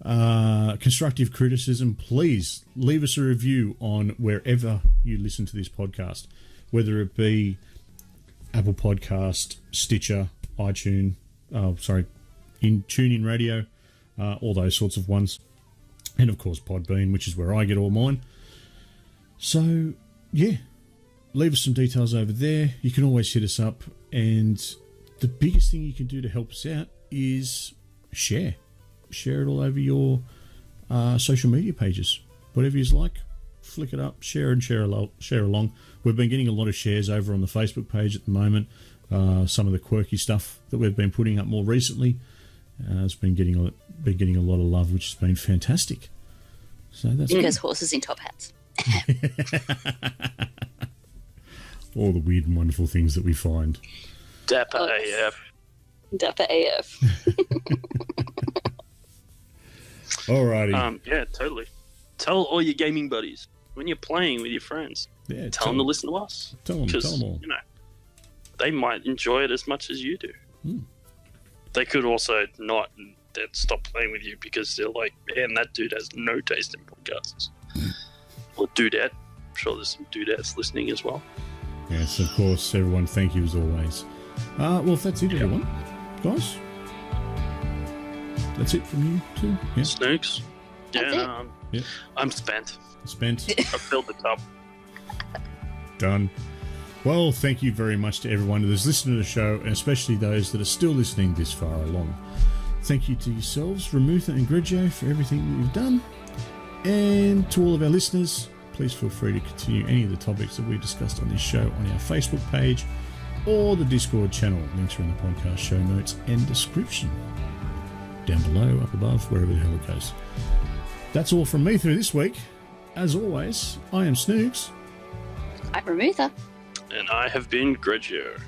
constructive criticism, please leave us a review on wherever you listen to this podcast, whether it be Apple Podcast, Stitcher, iTunes, TuneIn Radio, all those sorts of ones, and of course Podbean, which is where I get all mine. So yeah, leave us some details over there. You can always hit us up, and the biggest thing you can do to help us out is share it all over your social media pages, whatever you like. Flick it up, share along. We've been getting a lot of shares over on the Facebook page at the moment. Some of the quirky stuff that we've been putting up more recently has been getting a lot of love, which has been fantastic. So that's Because horses in top hats. all the weird and wonderful things that we find. Dapper AF. Dapper AF. Alrighty. Yeah, totally. Tell all your gaming buddies when you're playing with your friends. Yeah, tell them to listen to us. Tell them all. You know, they might enjoy it as much as you do. They could also not and then stop playing with you because they're like, man, that dude has no taste in podcasts. Or dudette. I'm sure there's some dudettes listening as well. Yes, of course, everyone. Thank you as always. Well, if that's it, everyone, guys. That's it from you too. Yeah. Snoogs. That's Yeah, Yeah. I'm spent. Spent. I filled the tub. Done. Well, thank you very much to everyone that has listened to the show, and especially those that are still listening this far along. Thank you to yourselves, Remutha and Grejio, for everything that you've done. And to all of our listeners, please feel free to continue any of the topics that we've discussed on this show on our Facebook page or the Discord channel. Links are in the podcast show notes and description. Down below, up above, wherever the hell it goes. That's all from me through this week. As always, I am Snoogs. I'm Remutha. And I have been Grejio.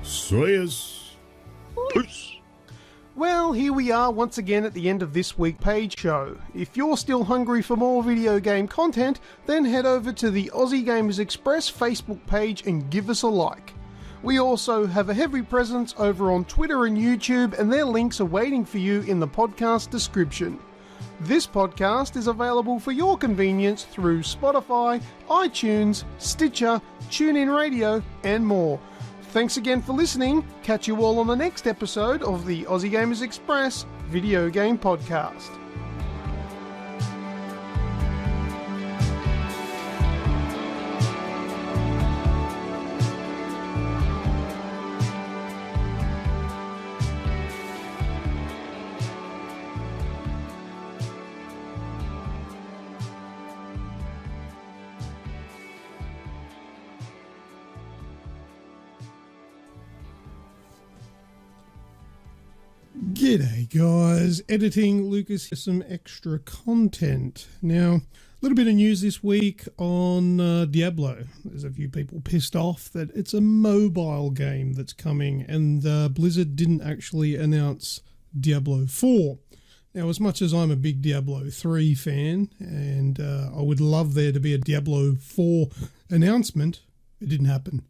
Sayers. Peace. Well, here we are once again at the end of this week's page show. If you're still hungry for more video game content, then head over to the Aussie Gamers Express Facebook page and give us a like. We also have a heavy presence over on Twitter and YouTube, and their links are waiting for you in the podcast description. This podcast is available for your convenience through Spotify, iTunes, Stitcher, TuneIn Radio, and more. Thanks again for listening. Catch you all on the next episode of the Aussie Gamers Express Video Game Podcast. G'day guys, editing Lucas, some extra content. Now, a little bit of news this week on Diablo. There's a few people pissed off that it's a mobile game that's coming, and Blizzard didn't actually announce Diablo 4. Now, as much as I'm a big Diablo 3 fan, and I would love there to be a Diablo 4 announcement, it didn't happen.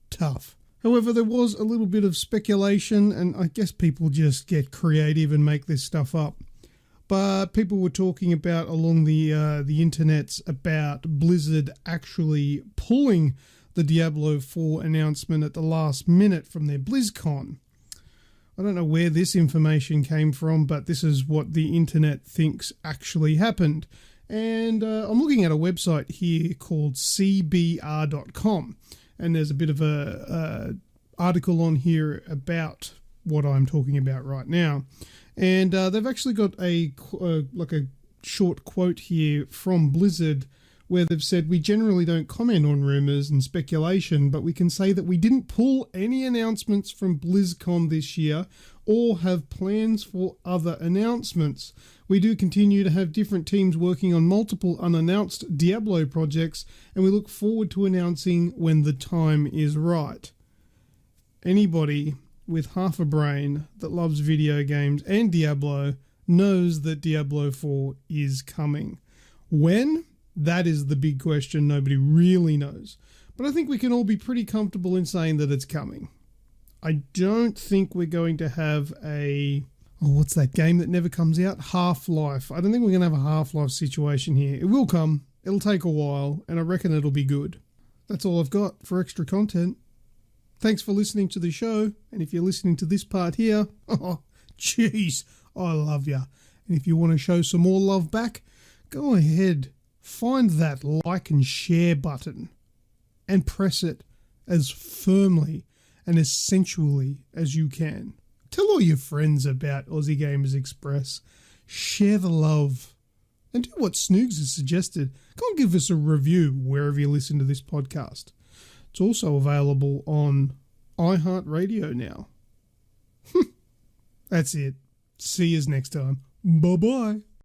Tough. However, there was a little bit of speculation, and I guess people just get creative and make this stuff up. But people were talking about along the internets about Blizzard actually pulling the Diablo 4 announcement at the last minute from their BlizzCon. I don't know where this information came from, but this is what the internet thinks actually happened. And I'm looking at a website here called cbr.com, and there's a bit of a article on here about what I'm talking about right now. And they've actually got a short quote here from Blizzard where they've said, "We generally don't comment on rumours and speculation, but we can say that we didn't pull any announcements from BlizzCon this year or have plans for other announcements. We do continue to have different teams working on multiple unannounced Diablo projects, and we look forward to announcing when the time is right." Anybody with half a brain that loves video games and Diablo knows that Diablo 4 is coming. When? That is the big question nobody really knows. But I think we can all be pretty comfortable in saying that it's coming. I don't think we're going to have what's that game that never comes out? Half-Life. I don't think we're going to have a Half-Life situation here. It will come. It'll take a while, and I reckon it'll be good. That's all I've got for extra content. Thanks for listening to the show, and if you're listening to this part here, oh, jeez, I love you. And if you want to show some more love back, go ahead. Find that like and share button and press it as firmly and as sensually as you can. Tell all your friends about Aussie Gamers Express. Share the love. And do what Snoogs has suggested. Go and give us a review wherever you listen to this podcast. It's also available on iHeartRadio now. That's it. See you next time. Bye-bye.